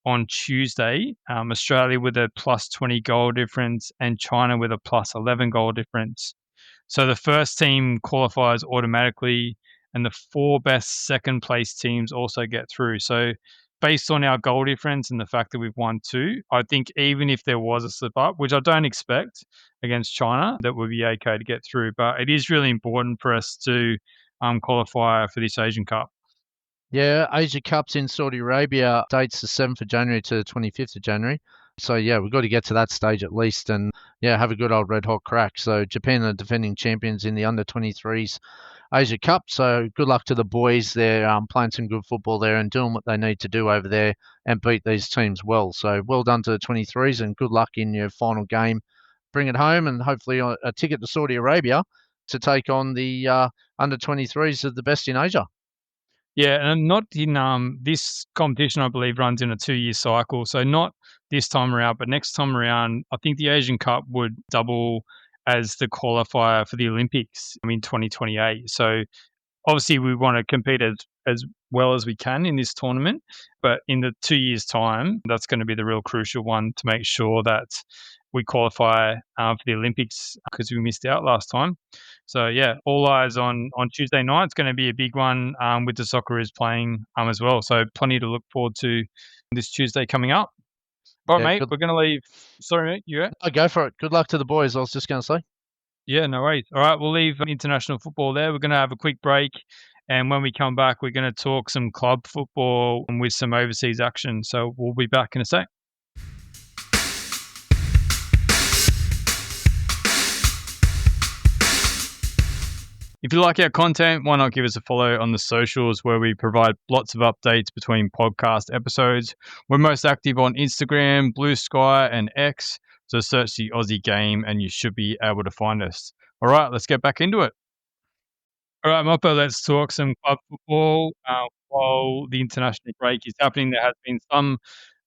on Tuesday, Australia with a plus 20 goal difference and China with a plus 11 goal difference. So the first team qualifies automatically, and the 4 best second place teams also get through. So based on our goal difference and the fact that we've won 2, I think even if there was a slip up, which I don't expect against China, that would be okay to get through. But it is really important for us to qualify for this Asian Cup. Yeah, Asia Cup's in Saudi Arabia. Dates the 7th of January to the 25th of January. So, yeah, we've got to get to that stage at least and, yeah, have a good old red hot crack. So, Japan are defending champions in the under-23s Asia Cup. So, good luck to the boys. They're playing some good football there and doing what they need to do over there and beat these teams well. So, well done to the 23s and good luck in your final game. Bring it home and hopefully a ticket to Saudi Arabia to take on the under-23s of the best in Asia. Yeah, and not in this competition, I believe, runs in a 2-year cycle. So not this time around, but next time around, I think the Asian Cup would double as the qualifier for the Olympics in 2028. So obviously we want to compete as well as we can in this tournament, but in the 2 years' time, that's going to be the real crucial one to make sure that we qualify for the Olympics because we missed out last time. So yeah, all eyes on Tuesday night. It's going to be a big one with the Socceroos playing as well. So plenty to look forward to this Tuesday coming up. All right, Yeah, mate, good. we're going to leave. Sorry, mate, you at? Oh, go for it. Good luck to the boys. I was just going to say. Yeah, no worries. All right, we'll leave international football there. We're going to have a quick break. And when we come back, we're going to talk some club football and with some overseas action. So we'll be back in a sec. If you like our content, why not give us a follow on the socials where we provide lots of updates between podcast episodes. We're most active on Instagram, Blue Sky, and X. So search the Aussie Game and you should be able to find us. All right, let's get back into it. All right, Moppo, let's talk some club football. While the international break is happening, there has been some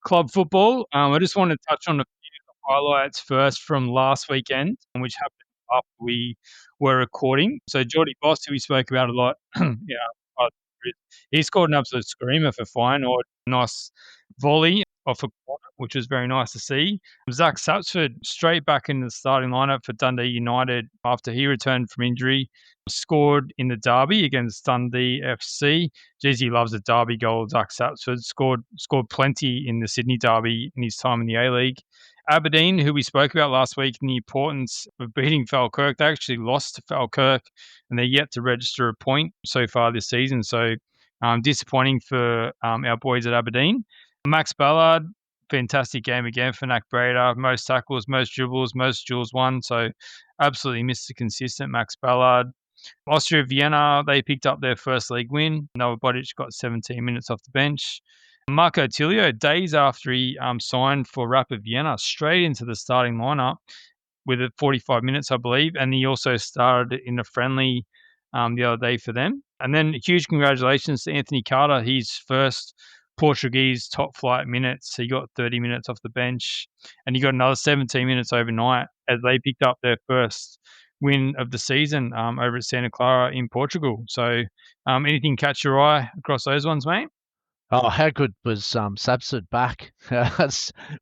club football. I just want to touch on a few highlights first from last weekend, which happened after we were recording. So Jordy Boss, who we spoke about a lot, he scored an absolute screamer for Feyenoord. Nice volley off a corner, which was very nice to see. Zach Sapsford straight back in the starting lineup for Dundee United after he returned from injury. Scored in the derby against Dundee FC. Geez, he loves a derby goal. Zach Sapsford scored plenty in the Sydney derby in his time in the A-League. Aberdeen, who we spoke about last week, and the importance of beating Falkirk. They actually lost to Falkirk, and they're yet to register a point so far this season. So disappointing for our boys at Aberdeen. Max Ballard, fantastic game again for Nac Breda. Most tackles, most dribbles, most duels won. So absolutely Mr. Consistent, Max Ballard. Austria Vienna, they picked up their first league win. Noah Bodic got 17 minutes off the bench. Marco Tilio, days after he signed for Rapid Vienna, straight into the starting lineup with 45 minutes, I believe. And he also started in a friendly the other day for them. And then huge congratulations to Anthony Carter, his first Portuguese top flight minutes. He got 30 minutes off the bench and he got another 17 minutes overnight as they picked up their first win of the season over at Santa Clara in Portugal. So anything catch your eye across those ones, mate? Oh, how good was Sapsford back?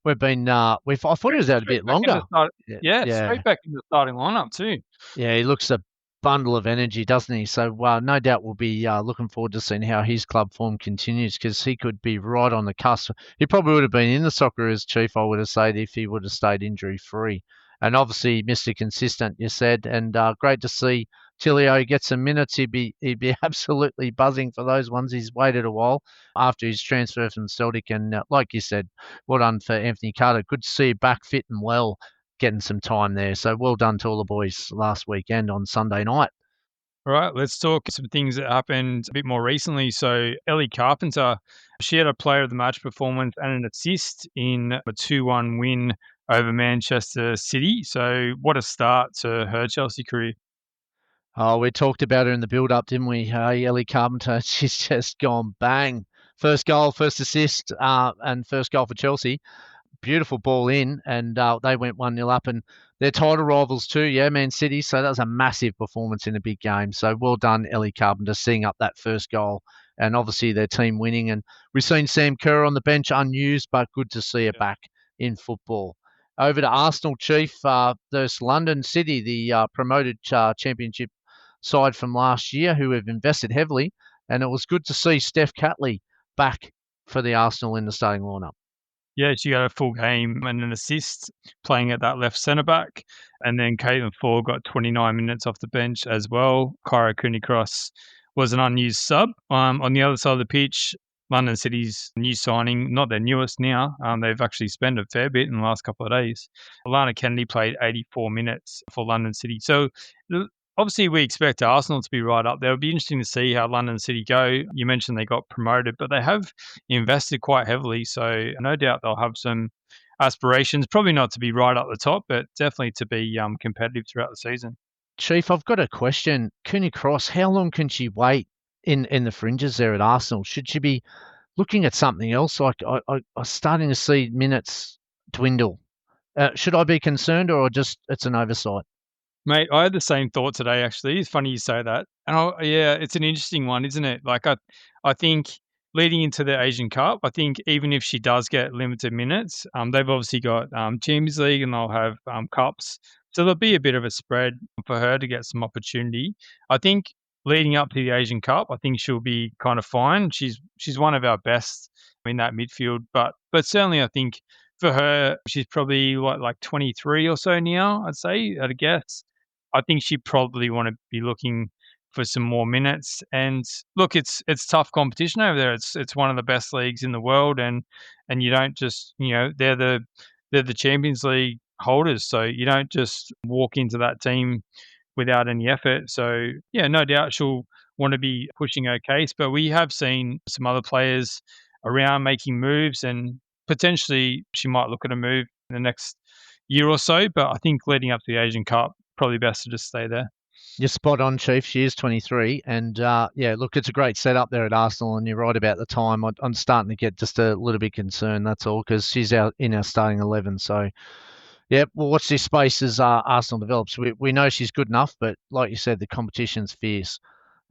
We've been I thought he was out a bit longer. Straight back in the starting lineup too. Yeah, he looks a bundle of energy, doesn't he? So no doubt we'll be looking forward to seeing how his club form continues because he could be right on the cusp. He probably would have been in the Socceroos, Chief, I would have said, if he would have stayed injury-free. And obviously, Mr. Consistent, you said, and great to see Tilio get some minutes. He'd be absolutely buzzing for those ones. He's waited a while after his transfer from Celtic, and like you said, well done for Anthony Carter. Good to see you back fit and well, getting some time there. So well done to all the boys last weekend on Sunday night. All right, let's talk some things that happened a bit more recently. So Ellie Carpenter, she had a player of the match performance and an assist in a 2-1 win over Manchester City. So what a start to her Chelsea career. Oh, we talked about her in the build-up, didn't we? Ellie Carpenter, she's just gone bang. First goal, first assist, and first goal for Chelsea. Beautiful ball in, and they went 1-0 up, and they're title rivals too, yeah, Man City. So that was a massive performance in a big game. So well done, Ellie Carpenter, seeing up that first goal, and obviously their team winning. And we've seen Sam Kerr on the bench unused, but good to see her back in football. Over to Arsenal, Chief. There's London City, the promoted championship side from last year, who have invested heavily, and it was good to see Steph Catley back for the Arsenal in the starting lineup. Yeah, she got a full game and an assist playing at that left centre back. And then Caitlin Ford got 29 minutes off the bench as well. Kyra Cooney-Cross was an unused sub. On the other side of the pitch, London City's new signing, not their newest now. They've actually spent a fair bit in the last couple of days. Alana Kennedy played 84 minutes for London City. So obviously, we expect Arsenal to be right up there. It'll be interesting to see how London City go. You mentioned they got promoted, but they have invested quite heavily. So no doubt they'll have some aspirations, probably not to be right up the top, but definitely to be competitive throughout the season. Chief, I've got a question. Cooney Cross, how long can she wait in the fringes there at Arsenal? Should she be looking at something else? Like I'm starting to see minutes dwindle. Should I be concerned or just it's an oversight? Mate, I had the same thought today, actually. It's funny you say that. And yeah, it's an interesting one, isn't it? Like, I think leading into the Asian Cup, I think even if she does get limited minutes, they've obviously got Champions League and they'll have cups. So there'll be a bit of a spread for her to get some opportunity. I think leading up to the Asian Cup, I think she'll be kind of fine. She's one of our best in that midfield, but certainly I think for her, she's probably like 23 or so now, I'd say, at a guess. I think she'd probably wanna be looking for some more minutes, and look, it's tough competition over there. It's one of the best leagues in the world, and you don't just they're the Champions League holders, so you don't just walk into that team without any effort. So, yeah, no doubt she'll wanna be pushing her case, but we have seen some other players around making moves, and potentially she might look at a move in the next year or so, but I think leading up to the Asian Cup, probably best to just stay there. You're spot on, Chief. She is 23, and yeah, look, it's a great setup there at Arsenal, and you're right about the time. I'm starting to get just a little bit concerned. That's all because she's out in our starting 11. So yeah, we'll watch this space as Arsenal develops. We know she's good enough, but like you said, the competition's fierce.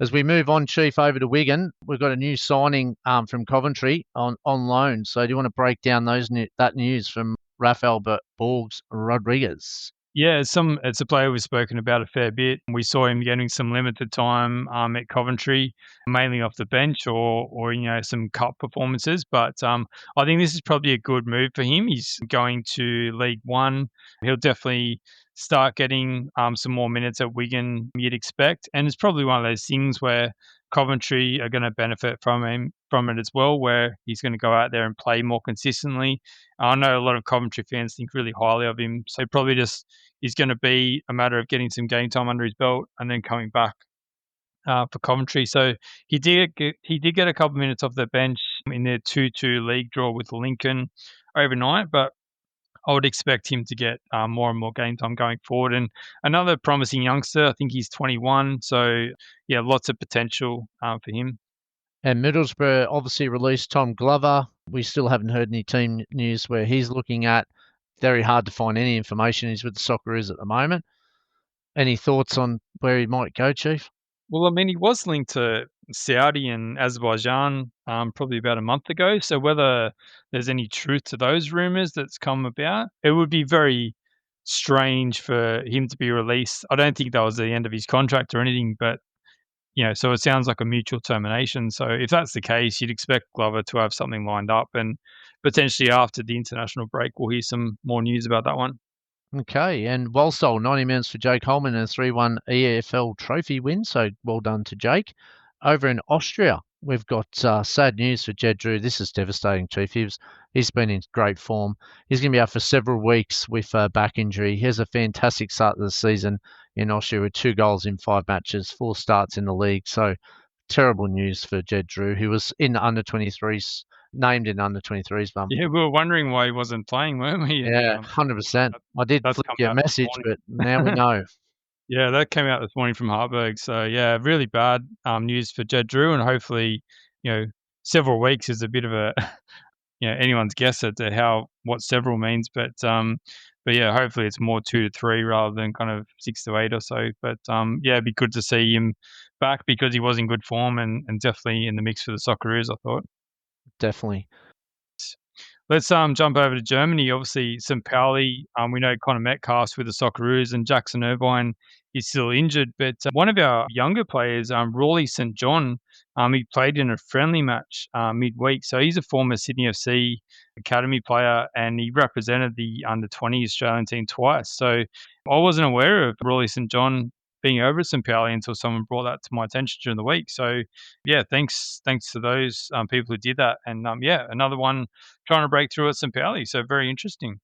As we move on, Chief, over to Wigan, we've got a new signing from Coventry on loan. So do you want to break down that news from Rafael Borges Rodriguez? Yeah, it's a player we've spoken about a fair bit. We saw him getting some limited time at Coventry, mainly off the bench or some cup performances. But I think this is probably a good move for him. He's going to League One. He'll definitely start getting some more minutes at Wigan. You'd expect, and it's probably one of those things where Coventry are going to benefit from it as well, where he's going to go out there and play more consistently. I know a lot of Coventry fans think really highly of him, so probably just is going to be a matter of getting some game time under his belt and then coming back for Coventry. So he did get a couple of minutes off the bench in their 2-2 league draw with Lincoln overnight, but I would expect him to get more and more game time going forward. And another promising youngster, I think he's 21, so yeah, lots of potential for him. And Middlesbrough obviously released Tom Glover. We still haven't heard any team news where he's looking at. Very hard to find any information. He's with the Socceroos at the moment. Any thoughts on where he might go, Chief? Well, I mean, he was linked to Saudi and Azerbaijan probably about a month ago. So whether there's any truth to those rumors that's come about, it would be very strange for him to be released. I don't think that was the end of his contract or anything, but so it sounds like a mutual termination. So if that's the case, you'd expect Glover to have something lined up, and potentially after the international break, we'll hear some more news about that one. Okay, and Walsall, 90 minutes for Jake Holman and a 3-1 EFL trophy win. So well done to Jake. Over in Austria, we've got sad news for Jed Drew. This is devastating, Chief. He's been in great form. He's going to be out for several weeks with a back injury. He has a fantastic start to the season in Austria with 2 goals in 5 matches, 4 starts in the league. So terrible news for Jed Drew, who was in under 23s, named in under 23s. Yeah, we were wondering why he wasn't playing, weren't we? And Yeah, 100%. I did that's flick come you a out this message, but now we morning. know. Yeah, that came out this morning from Hartberg. So yeah, really bad news for Jed Drew, and hopefully, you know, several weeks is a bit of a anyone's guess at what several means, but yeah, hopefully it's more 2 to 3 rather than kind of 6 to 8 or so. But yeah, it'd be good to see him back because he was in good form and definitely in the mix for the Socceroos, I thought. Definitely. Let's jump over to Germany. Obviously, St. Pauli, we know Connor Metcalf's with the Socceroos and Jackson Irvine is still injured. But one of our younger players, Rawley St. John, he played in a friendly match midweek. So he's a former Sydney FC academy player and he represented the under-20 Australian team twice. So I wasn't aware of Rawley St. John being over at St. Pauli until someone brought that to my attention during the week. So yeah, thanks to those people who did that. And yeah, another one trying to break through at St. Pauli. So very interesting.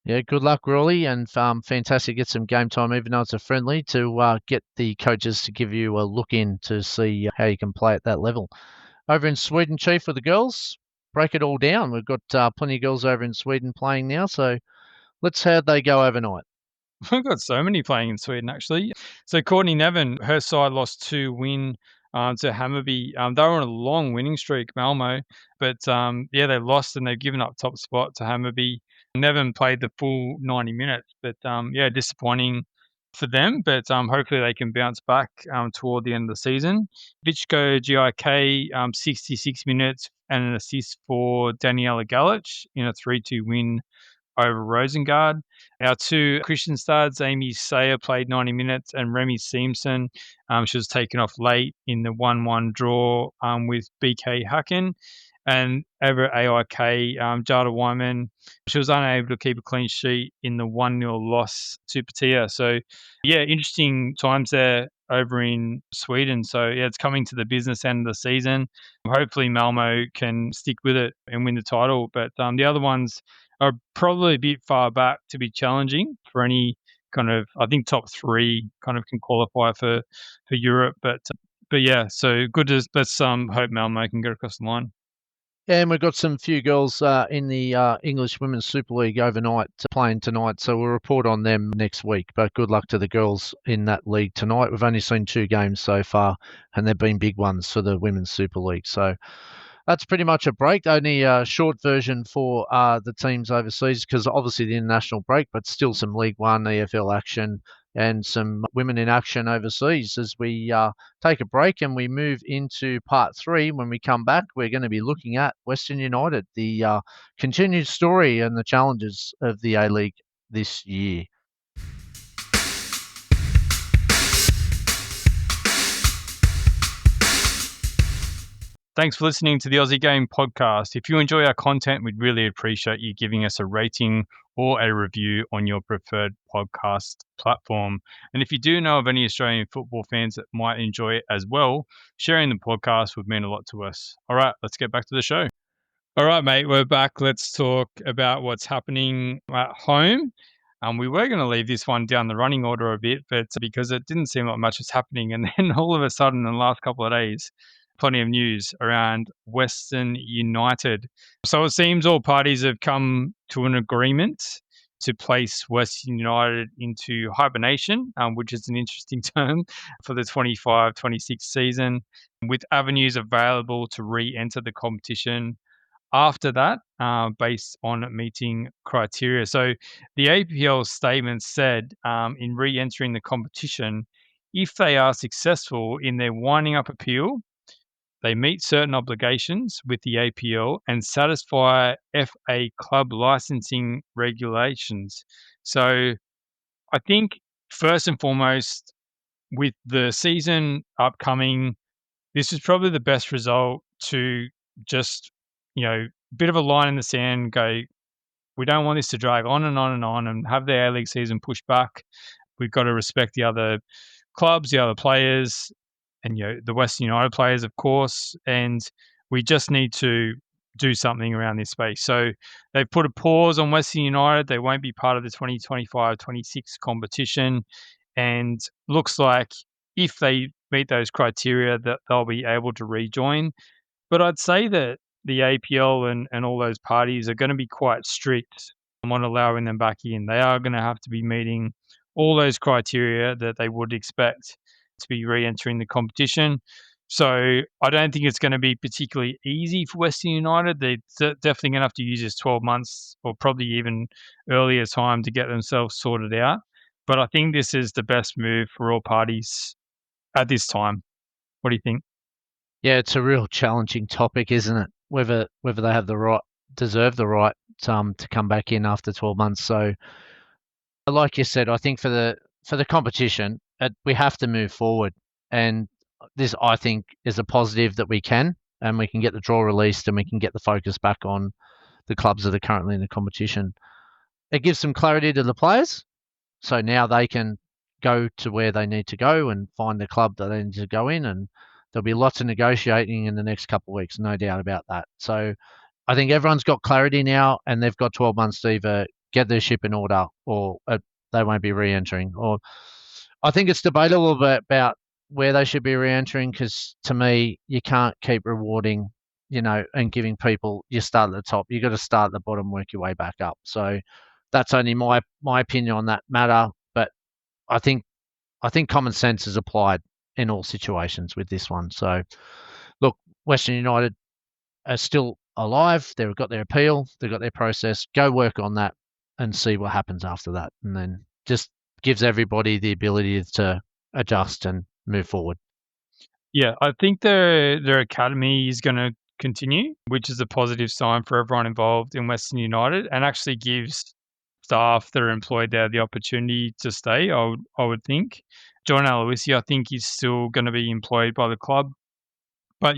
Yeah, good luck, Rawley, and fantastic to get some game time, even though it's a friendly, to get the coaches to give you a look in to see how you can play at that level. Over in Sweden, Chief, for the girls, break it all down. We've got plenty of girls over in Sweden playing now, so let's how they go overnight. We've got so many playing in Sweden, actually. So Courtney Nevin, her side lost 2-1 to Hammarby. They were on a long winning streak, Malmo, but yeah, they lost and they've given up top spot to Hammarby. Nevin played the full 90 minutes, but yeah, disappointing for them, but hopefully they can bounce back toward the end of the season. Vichko GIK, 66 minutes and an assist for Daniela Galic in a 3-2 win over Rosengard. Our two Christian studs, Amy Sayer played 90 minutes and Remy Simpson, she was taken off late in the 1-1 draw with BK Hacken. And over at AIK, Jada Wyman, she was unable to keep a clean sheet in the 1-0 loss to Patia. So, yeah, interesting times there over in Sweden. So, yeah, it's coming to the business end of the season. Hopefully Malmo can stick with it and win the title. But the other ones are probably a bit far back to be challenging for any kind of, I think top three kind of can qualify for Europe. But yeah, so good to, let's hope Malmo can get across the line. Yeah, and we've got some few girls in the English Women's Super League overnight playing tonight, so we'll report on them next week. But good luck to the girls in that league tonight. We've only seen 2 games so far, and they've been big ones for the Women's Super League. So that's pretty much a break. Only a short version for the teams overseas because obviously the international break, but still some League One, EFL action, and some women in action overseas as we take a break and we move into part 3. When we come back, we're going to be looking at Western United, the continued story and the challenges of the A-League this year. Thanks for listening to the Aussie Game podcast. If you enjoy our content, we'd really appreciate you giving us a rating or a review on your preferred podcast platform. And if you do know of any Australian football fans that might enjoy it as well, sharing the podcast would mean a lot to us. All right, let's get back to the show. All right, mate, we're back. Let's talk about what's happening at home. We were going to leave this one down the running order a bit, but because it didn't seem like much was happening. And then all of a sudden, in the last couple of days, plenty of news around Western United. So it seems all parties have come to an agreement to place Western United into hibernation, which is an interesting term for the 25-26 season, with avenues available to re-enter the competition after that, based on meeting criteria. So the APL statement said in re-entering the competition, if they are successful in their winding up appeal, they meet certain obligations with the APL and satisfy FA club licensing regulations. So I think first and foremost, with the season upcoming, this is probably the best result to just, bit of a line in the sand, go, we don't want this to drag on and on and on and have the A-League season pushed back. We've got to respect the other clubs, the other players, and the Western United players, of course, and we just need to do something around this space. So they've put a pause on Western United. They won't be part of the 2025-26 competition, and looks like if they meet those criteria that they'll be able to rejoin. But I'd say that the APL and all those parties are going to be quite strict on allowing them back in. They are going to have to be meeting all those criteria that they would expect to be re-entering the competition. So I don't think it's going to be particularly easy for Western United. They're definitely going to have to use this 12 months or probably even earlier time to get themselves sorted out. But I think this is the best move for all parties at this time. What do you think? Yeah, it's a real challenging topic, isn't it? Whether they have the right, deserve the right to come back in after 12 months. So, like you said, I think for the competition, we have to move forward, and this I think is a positive that we can, and we can get the draw released, and we can get the focus back on the clubs that are currently in the competition. It gives some clarity to the players, so now they can go to where they need to go and find the club that they need to go in, and there'll be lots of negotiating in the next couple of weeks, no doubt about that. So I think everyone's got clarity now, and they've got 12 months to either get their ship in order or they won't be re-entering. Or I think it's debatable about where they should be re-entering because to me, you can't keep rewarding, and giving people, you start at the top. You've got to start at the bottom, work your way back up. So that's only my opinion on that matter. But I think common sense is applied in all situations with this one. So look, Western United are still alive. They've got their appeal. They've got their process. Go work on that and see what happens after that. And then just gives everybody the ability to adjust and move forward. Yeah, I think their academy is going to continue, which is a positive sign for everyone involved in Western United, and actually gives staff that are employed there the opportunity to stay. I would think. John Aloisi, I think, is still going to be employed by the club, but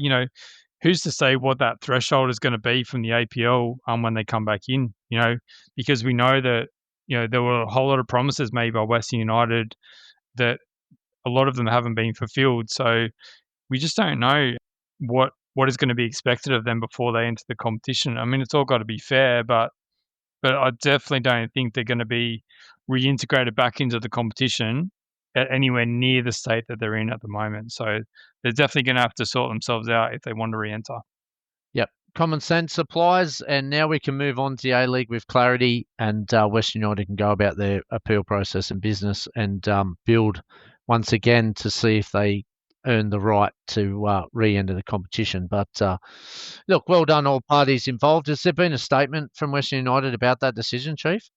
who's to say what that threshold is going to be from the APL when they come back in? Because we know that there were a whole lot of promises made by Western United that a lot of them haven't been fulfilled. So we just don't know what is going to be expected of them before they enter the competition. I mean, it's all got to be fair, but I definitely don't think they're going to be reintegrated back into the competition at anywhere near the state that they're in at the moment. So they're definitely going to have to sort themselves out if they want to re-enter. Yep. Common sense applies, and now we can move on to the A-League with clarity, and Western United can go about their appeal process and business and build once again to see if they earn the right to re-enter the competition. But look, well done all parties involved. Has there been a statement from Western United about that decision, Chief?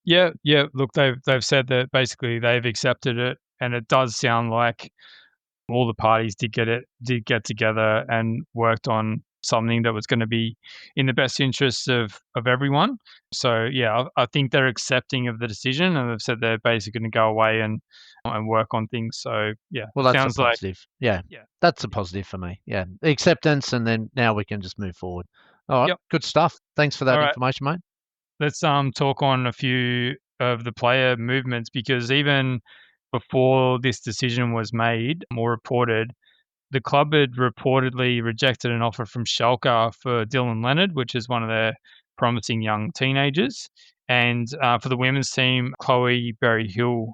Yeah, yeah. Look, they've said that basically they've accepted it, and it does sound like all the parties did get together and worked on something that was going to be in the best interests of everyone. So yeah, I think they're accepting of the decision, and they've said they're basically going to go away and work on things. So yeah, Well, it that's a sounds like positive. Yeah, yeah, that's a positive for me. Yeah, the acceptance, and then now we can just move forward. All right, yep. good stuff. Thanks for All that right, information, mate. let's talk on a few of the player movements, because even before this decision was made or reported, the club had reportedly rejected an offer from Schalke for Dylan Leonard, which is one of their promising young teenagers. And for the women's team, Chloe Berry-Hill,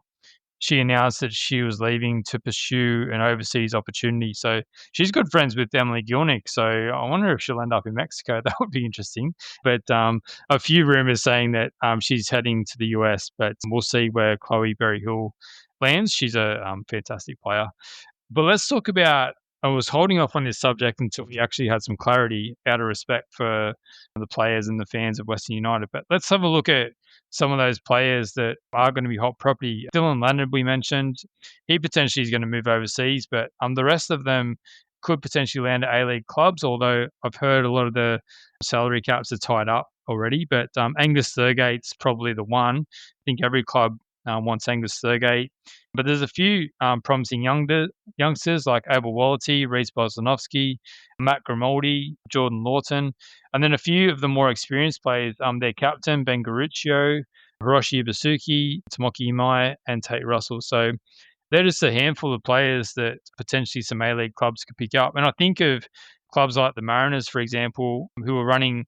she announced that she was leaving to pursue an overseas opportunity. So she's good friends with Emily Gilnick. So I wonder if she'll end up in Mexico. That would be interesting. But a few rumors saying that she's heading to the US, but we'll see where Chloe Berry-Hill lands. She's a fantastic player. But let's talk about. I was holding off on this subject until we actually had some clarity, out of respect for the players and the fans of Western United. But let's have a look at some of those players that are going to be hot property. Dylan Leonard, we mentioned, he potentially is going to move overseas, but the rest of them could potentially land at A-League clubs, although I've heard a lot of the salary caps are tied up already. But Angus Thurgate's probably the one. I think every club wants Angus Thurgate. But there's a few promising youngsters like Abel Wallity, Reece Boslanovsky, Matt Grimaldi, Jordan Lawton, and then a few of the more experienced players, their captain, Ben Garuccio, Hiroshi Basuki, Tomoki Imai, and Tate Russell. So they're just a handful of players that potentially some A-League clubs could pick up. And I think of clubs like the Mariners, for example, who are running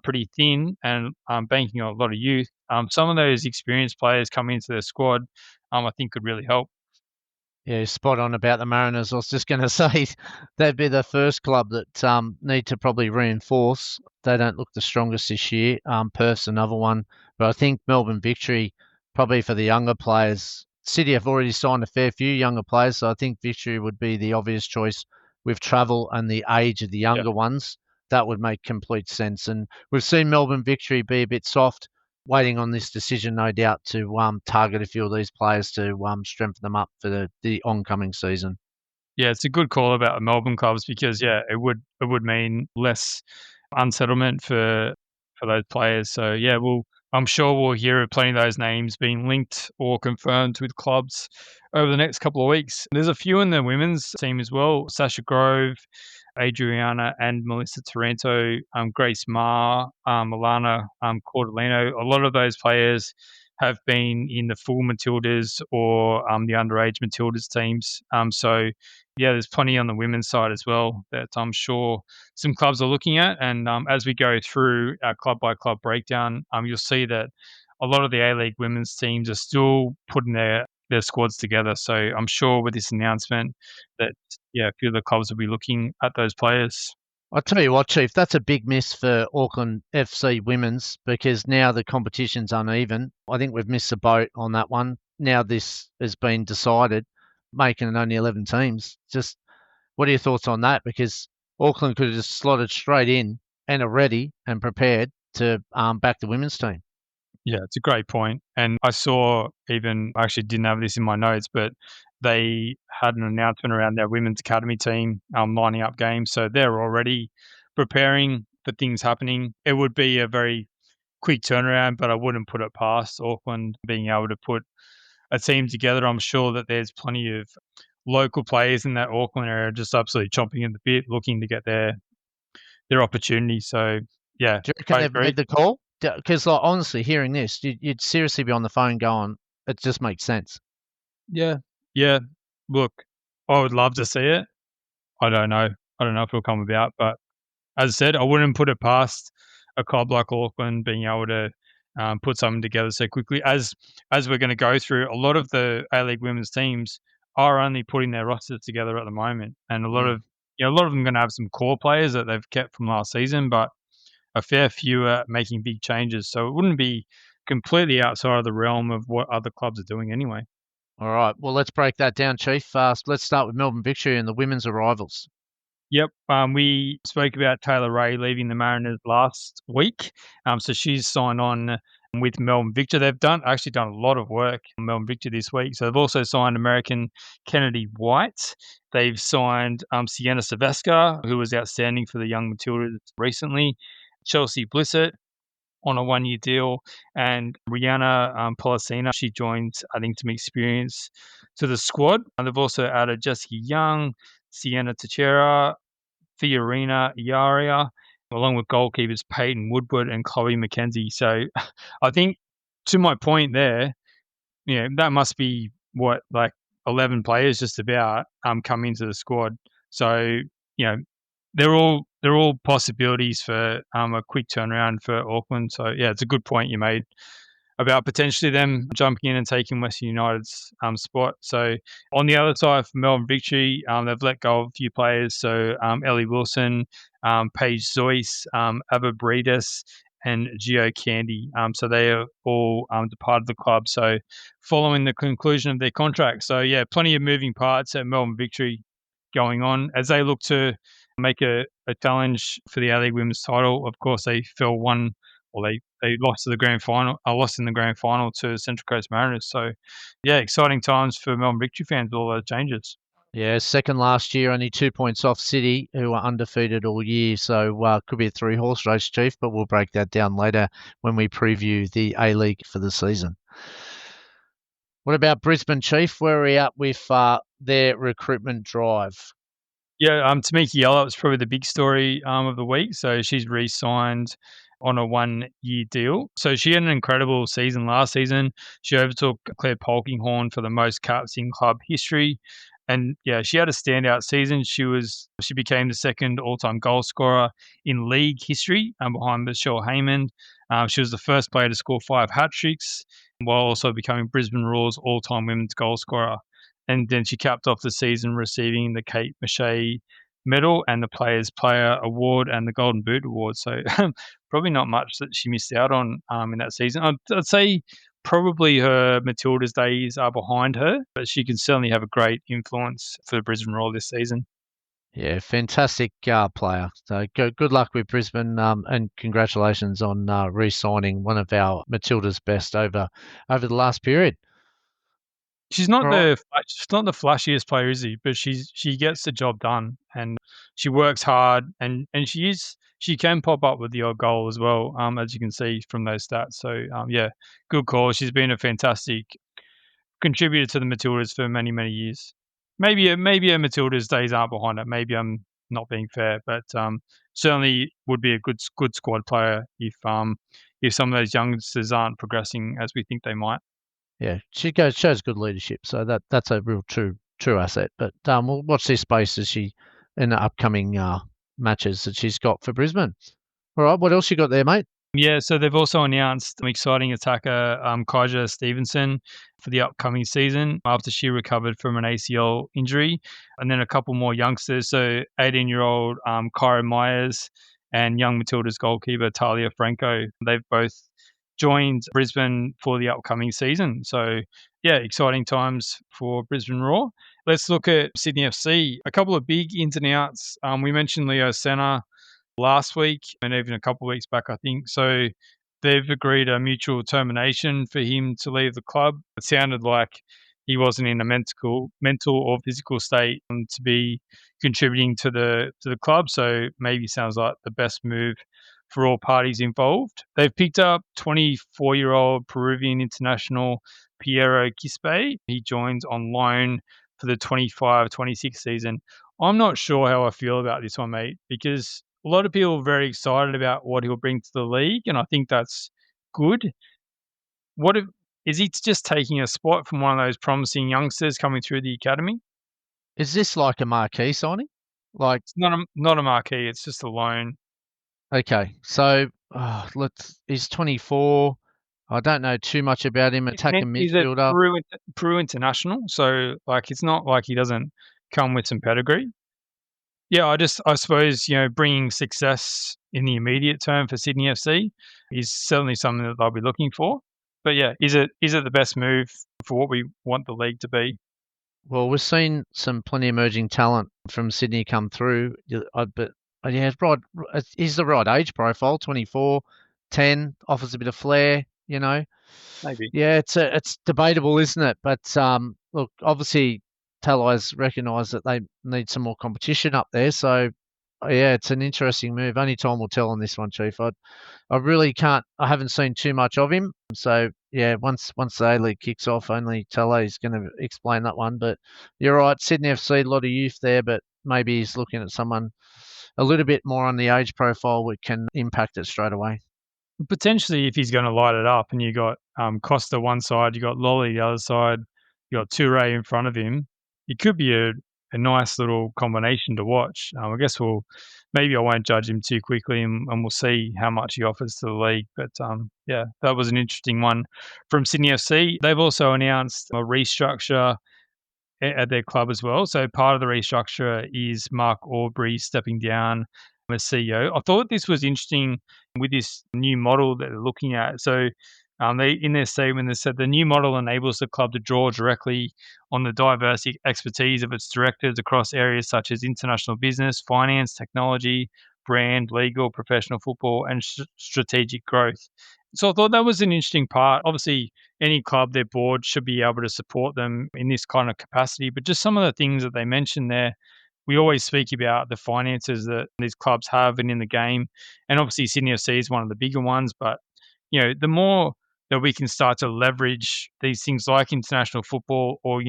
pretty thin and banking on a lot of youth. Some of those experienced players coming into their squad, I think could really help. Yeah, spot on about the Mariners. I was just going to say they'd be the first club that need to probably reinforce. They don't look the strongest this year. Perth's another one, but I think Melbourne Victory, probably for the younger players. City have already signed a fair few younger players, so I think Victory would be the obvious choice with travel and the age of the Yeah. younger ones. That would make complete sense. And we've seen Melbourne Victory be a bit soft, waiting on this decision, no doubt, to target a few of these players to strengthen them up for the oncoming season. Yeah, it's a good call about the Melbourne clubs, because yeah, it would mean less unsettlement for those players. So yeah, I'm sure we'll hear of plenty of those names being linked or confirmed with clubs over the next couple of weeks. There's a few in the women's team as well: Sasha Grove, Adriana and Melissa Taranto, Grace Ma, Milana Cordellino. A lot of those players have been in the full Matildas or the underage Matildas teams. So yeah, there's plenty on the women's side as well that I'm sure some clubs are looking at. And as we go through our club by club breakdown, you'll see that a lot of the A-League women's teams are still putting their squads together. So I'm sure with this announcement that yeah, a few of the clubs will be looking at those players. I'll tell you what, Chief, that's a big miss for Auckland FC women's because now the competition's uneven. I think we've missed the boat on that one. Now this has been decided, making it only 11 teams. Just what are your thoughts on that? Because Auckland could have just slotted straight in and are ready and prepared to back the women's team. Yeah, it's a great point. And I saw even, I actually didn't have this in my notes, but they had an announcement around their women's academy team lining up games. So they're already preparing for things happening. It would be a very quick turnaround, but I wouldn't put it past Auckland being able to put a team together. I'm sure that there's plenty of local players in that Auckland area just absolutely chomping at the bit, looking to get their opportunity. So yeah, Do you reckon I they've agree. made the call? Because, like, honestly, hearing this, you'd seriously be on the phone going, "It just makes sense." Yeah, yeah. Look, I would love to see it. I don't know. I don't know if it'll come about, but as I said, I wouldn't put it past a club like Auckland being able to put something together so quickly. As we're going to go through, a lot of the A League women's teams are only putting their rosters together at the moment, and Mm. a lot of them going to have some core players that they've kept from last season, but a fair few are making big changes. So it wouldn't be completely outside of the realm of what other clubs are doing anyway. All right. Well, let's break that down, Chief. Let's start with Melbourne Victory and the women's arrivals. Yep. We spoke about Taylor Ray leaving the Mariners last week. So she's signed on with Melbourne Victor. They've actually done a lot of work on Melbourne Victor this week. So they've also signed American Kennedy White. They've signed Sienna Silvesca, who was outstanding for the young Matildas recently. Chelsea Blissett on a 1-year deal, and Rihanna Policina. She joined, adding some experience to the squad. And they've also added Jessica Young, Sienna Teixeira, Fiorina Iaria, along with goalkeepers Peyton Woodward and Chloe McKenzie. So I think, to my point there, that must be what, like 11 players just about come into the squad. So, you know, they're all possibilities for a quick turnaround for Auckland. So yeah, it's a good point you made about potentially them jumping in and taking Western United's spot. So on the other side for Melbourne Victory, they've let go of a few players. So Ellie Wilson, Paige Zoyce, Ava Breedis, and Gio Candy. So they are all departed the club. So following the conclusion of their contract. So yeah, plenty of moving parts at Melbourne Victory going on as they look to make a challenge for the A-League Women's title. Of course, they fell one, or they lost to the grand final. Lost in the grand final to Central Coast Mariners. So, yeah, exciting times for Melbourne Victory fans with all those changes. Yeah, second last year, only 2 points off City, who are undefeated all year. So could be a three-horse race, Chief, but we'll break that down later when we preview the A-League for the season. What about Brisbane, Chief? Where are we at with their recruitment drive? Yeah, Tamiki Yallop is probably the big story of the week. So she's re-signed on a 1-year deal. So she had an incredible season last season. She overtook Claire Polkinghorne for the most caps in club history. And yeah, she had a standout season. She became the second all-time goal scorer in league history, behind Michelle Heyman. She was the first player to score 5 hat tricks, while also becoming Brisbane Roar's all-time women's goal scorer. And then she capped off the season receiving the Kate Mache Medal and the Players Player Award and the Golden Boot Award. So probably not much that she missed out on in that season. I'd say probably her Matilda's days are behind her, but she can certainly have a great influence for the Brisbane Roar this season. Yeah, fantastic player. So good luck with Brisbane, and congratulations on re-signing one of our Matilda's best over the last period. All right. She's not the flashiest player, is she? But she gets the job done, and she works hard, and she can pop up with the odd goal as well, as you can see from those stats. So yeah, good call. She's been a fantastic contributor to the Matildas for many years. Maybe a Matildas days aren't behind it. Maybe I'm not being fair, but certainly would be a good squad player if some of those youngsters aren't progressing as we think they might. Yeah, shows good leadership, so that's a real true asset. But we'll watch this space as she in the upcoming matches that she's got for Brisbane. All right, what else you got there, mate? Yeah, so they've also announced an exciting attacker, Kaija Stevenson, for the upcoming season after she recovered from an ACL injury. And then a couple more youngsters, so 18-year-old Kyra Myers and young Matilda's goalkeeper Talia Franco. They've both joined Brisbane for the upcoming season. So, yeah, exciting times for Brisbane Roar. Let's look at Sydney FC. A couple of big ins and outs. We mentioned Leo Senna last week and even a couple of weeks back, I think. So they've agreed a mutual termination for him to leave the club. It sounded like he wasn't in a mental or physical state to be contributing to the club. So maybe sounds like the best move for all parties involved. They've picked up 24-year-old Peruvian international Piero Quispe. He joins on loan for the 25-26 season. I'm not sure how I feel about this one, mate, because a lot of people are very excited about what he'll bring to the league, and I think that's good. What if is he just taking a spot from one of those promising youngsters coming through the academy? Is this like a marquee signing? Like, It's not a marquee, it's just a loan. okay, so he's 24. I don't know too much about him. Attacking He's a midfielder. Peru international, so, like, it's not like he doesn't come with some pedigree. Yeah, I suppose, bringing success in the immediate term for Sydney FC is certainly something that they'll be looking for. But yeah, is it the best move for what we want the league to be? Well, we've seen some plenty emerging talent from Sydney come through, but yeah, it's right. He's the right age profile. 24, 10 offers a bit of flair. Maybe. Yeah, it's debatable, isn't it? But look, obviously, Talai's recognised that they need some more competition up there. So yeah, it's an interesting move. Only time will tell on this one, Chief. I really can't. I haven't seen too much of him. So yeah, once the A-League kicks off, only Tele is going to explain that one. But you're right, Sydney FC, a lot of youth there, but maybe he's looking at someone a little bit more on the age profile, which can impact it straight away. Potentially, if he's going to light it up, and you got Costa one side, you got Lolly the other side, you got Toure in front of him, it could be a nice little combination to watch. I guess maybe I won't judge him too quickly, and we'll see how much he offers to the league. But yeah, that was an interesting one from Sydney FC. They've also announced a restructure at their club as well. So part of the restructure is Mark Aubrey stepping down as CEO. I thought this was interesting with this new model that they're looking at. So they in their statement they said the new model enables the club to draw directly on the diverse expertise of its directors across areas such as international business, finance, technology, brand, legal, professional football, and strategic growth. So I thought that was an interesting part. Obviously, any club, their board should be able to support them in this kind of capacity. But just some of the things that they mentioned there, we always speak about the finances that these clubs have and in the game. And obviously, Sydney FC is one of the bigger ones. But, the more that we can start to leverage these things like international football or,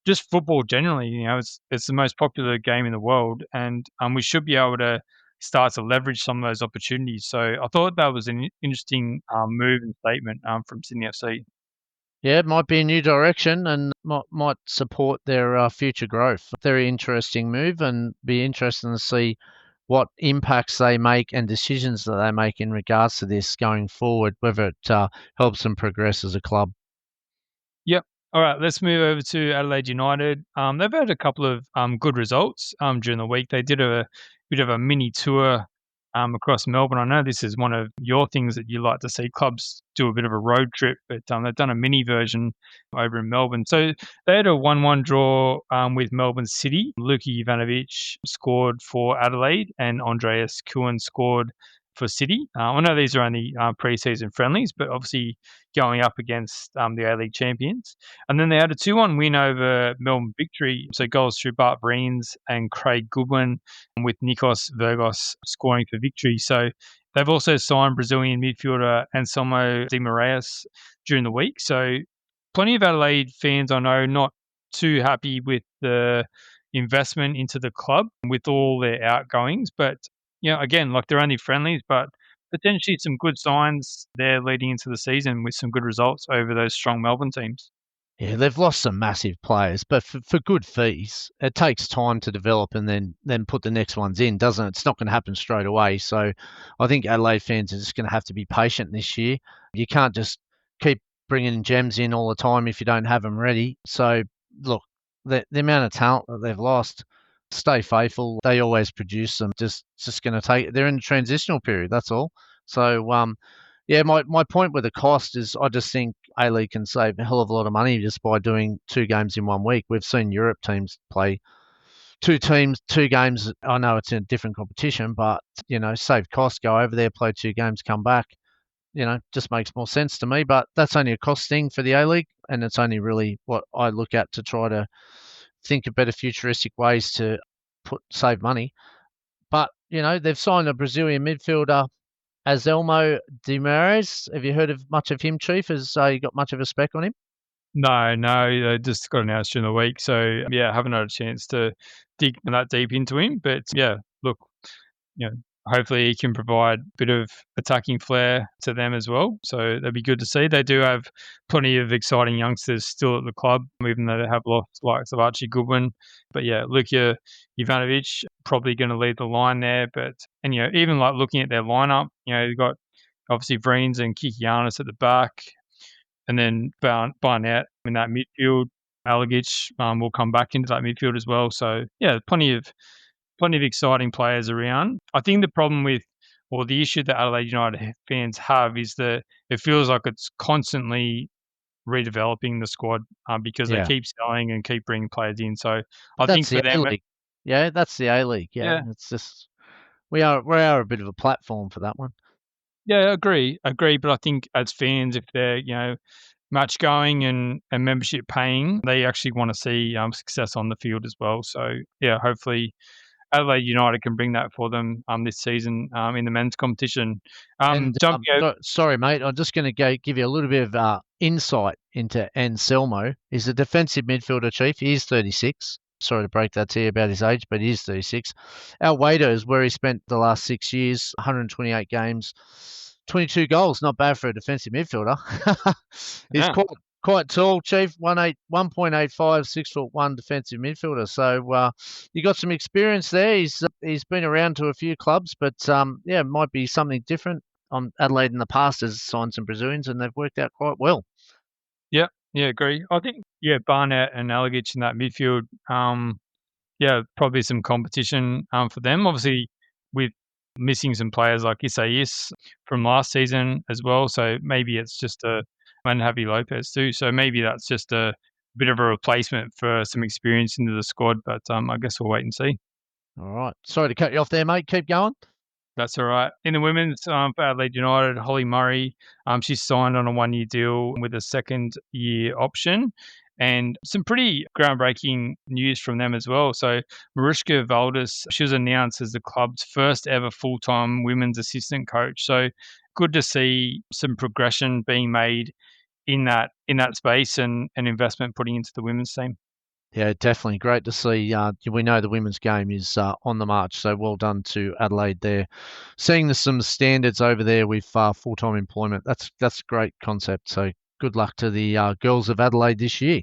just football generally, it's the most popular game in the world. And we should be able to start to leverage some of those opportunities. So I thought that was an interesting move and statement from Sydney FC. Yeah, it might be a new direction and might support their future growth. Very interesting move, and be interesting to see what impacts they make and decisions that they make in regards to this going forward, whether it helps them progress as a club. Yep. All right, let's move over to Adelaide United. They've had a couple of good results during the week. They did a bit of a mini tour across Melbourne. I know this is one of your things that you like to see clubs do a bit of a road trip, but they've done a mini version over in Melbourne. So they had a 1-1 draw with Melbourne City. Luka Ivanovic scored for Adelaide, and Andreas Kuhn scored for City. I know these are only pre-season friendlies, but obviously going up against the A-League champions. And then they had a 2-1 win over Melbourne Victory. So goals through Bart Breens and Craig Goodwin, with Nikos Virgos scoring for Victory. So they've also signed Brazilian midfielder Anselmo Di Moraes during the week. So plenty of Adelaide fans I know not too happy with the investment into the club with all their outgoings. But, again, like they're only friendlies, but potentially some good signs there leading into the season with some good results over those strong Melbourne teams. Yeah, they've lost some massive players, but for good fees. It takes time to develop and then put the next ones in, doesn't it? It's not going to happen straight away. So I think Adelaide fans are just going to have to be patient this year. You can't just keep bringing gems in all the time if you don't have them ready. So look, the amount of talent that they've lost, stay faithful. They always produce them. Just going to take. They're in a transitional period. That's all. So yeah, my point with the cost is I just think A-League can save a hell of a lot of money just by doing 2 games in 1 week. We've seen Europe teams play 2 games. I know it's in a different competition, but save cost, go over there, play 2 games, come back. just makes more sense to me. But that's only a cost thing for the A-League, and it's only really what I look at to try to think of better futuristic ways to save money. But, they've signed a Brazilian midfielder, Anselmo de Marais. Have you heard of much of him, Chief? Has you got much of a spec on him? No, just got announced during the week, so yeah, haven't had a chance to dig that deep into him. But yeah, look, you know, hopefully he can provide a bit of attacking flair to them as well. So that'd be good to see. They do have plenty of exciting youngsters still at the club, even though they have lost likes of Archie Goodwin. But yeah, Luka Ivanovic probably going to lead the line there. And even like looking at their lineup, you've got obviously Vreens and Kikianis at the back, and then Barnett in that midfield. Alagic will come back into that midfield as well. So yeah, plenty of exciting players around. I think the problem with, or the issue that Adelaide United fans have, is that it feels like it's constantly redeveloping the squad because they Yeah. keep selling and keep bringing players in. So But I think that's for the them, A-League. Yeah, that's the A-League. Yeah, yeah, it's just we are a bit of a platform for that one. yeah, agree. But I think as fans, if they're match going and membership paying, they actually want to see success on the field as well. So yeah, hopefully Adelaide United can bring that for them this season in the men's competition. And Jumping over, sorry, mate, I'm just going to give you a little bit of insight into Anselmo. He's a defensive midfielder, Chief. He is 36. Sorry to break that to you about his age, but he is 36. Our Wader is where he spent the last 6 years, 128 games, 22 goals. Not bad for a defensive midfielder. He's yeah, quite tall, Chief. 1.85, 6'1" defensive midfielder. So you got some experience there. He's been around to a few clubs, but yeah, it might be something different. Adelaide in the past has signed some Brazilians, and they've worked out quite well. yeah, agree. I think Barnett and Alagic in that midfield. Probably some competition for them. Obviously, with missing some players like Isaias from last season as well. So maybe it's just and Javi Lopez too. So maybe that's just a bit of a replacement for some experience into the squad. But I guess we'll wait and see. All right. Sorry to cut you off there, mate. Keep going. That's all right. In the women's, for Adelaide United, Holly Murray, she's signed on a one-year deal with a second-year option, and some pretty groundbreaking news from them as well. So Mariska Valdes, she was announced as the club's first ever full-time women's assistant coach. So good to see some progression being made in that space and investment putting into the women's team. Yeah, definitely great to see. We know the women's game is on the march, so well done to Adelaide there. Seeing some standards over there with full-time employment, that's a great concept. So good luck to the girls of Adelaide this year.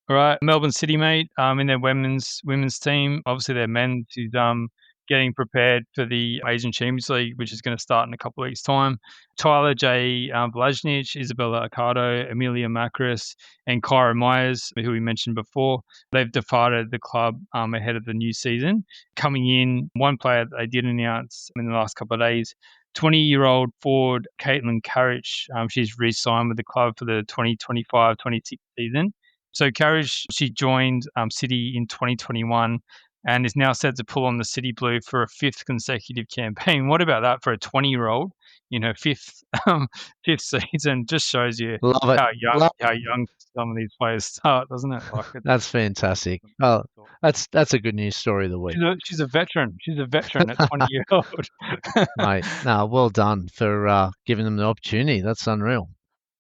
All right, Melbourne City, mate. In their women's team, obviously their men's is getting prepared for the Asian Champions League, which is going to start in a couple of weeks' time. Tyler J. Blaznic, Isabella Accardo, Amelia Macris, and Kyra Myers, who we mentioned before, they've departed the club ahead of the new season. Coming in, one player that they did announce in the last couple of days, 20-year-old forward Caitlin Carriage. She's re-signed with the club for the 2025-26 season. So Carriage, she joined City in 2021 and is now set to pull on the City Blue for a fifth consecutive campaign. What about that for a 20-year-old? Fifth fifth season just shows you Love it. Love how young some of these players start, doesn't it? Like That's fantastic. Oh, that's a good news story of the week, she's a veteran. She's a veteran at 20 years old. mate. No, well done for giving them the opportunity. That's unreal.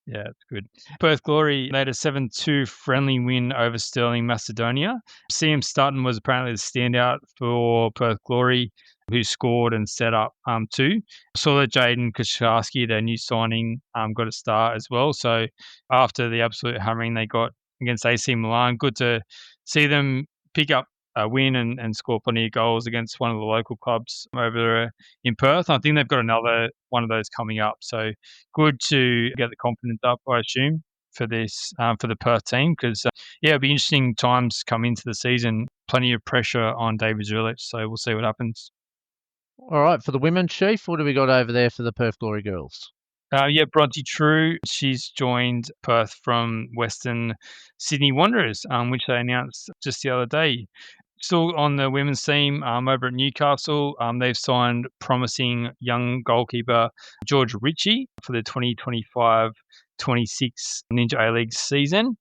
Yeah, it's good. Perth Glory, they had a 7-2 friendly win over Sterling Macedonia. CM Sutton was apparently the standout for Perth Glory, who scored and set up too. Saw that Jaden Kasharsky, their new signing, got a start as well. So after the absolute hammering they got against AC Milan, good to see them pick up a win and score plenty of goals against one of the local clubs over there in Perth. I think they've got another one of those coming up. So good to get the confidence up, I assume, for this for the Perth team because it'll be interesting times come into the season. Plenty of pressure on David Zulich, so we'll see what happens. All right, for the women, Chief, what do we got over there for the Perth Glory girls? Bronte True, she's joined Perth from Western Sydney Wanderers, which they announced just the other day. still on the women's team over at Newcastle. They've signed promising young goalkeeper George Ritchie for the 2025-26 Ninja A-League season.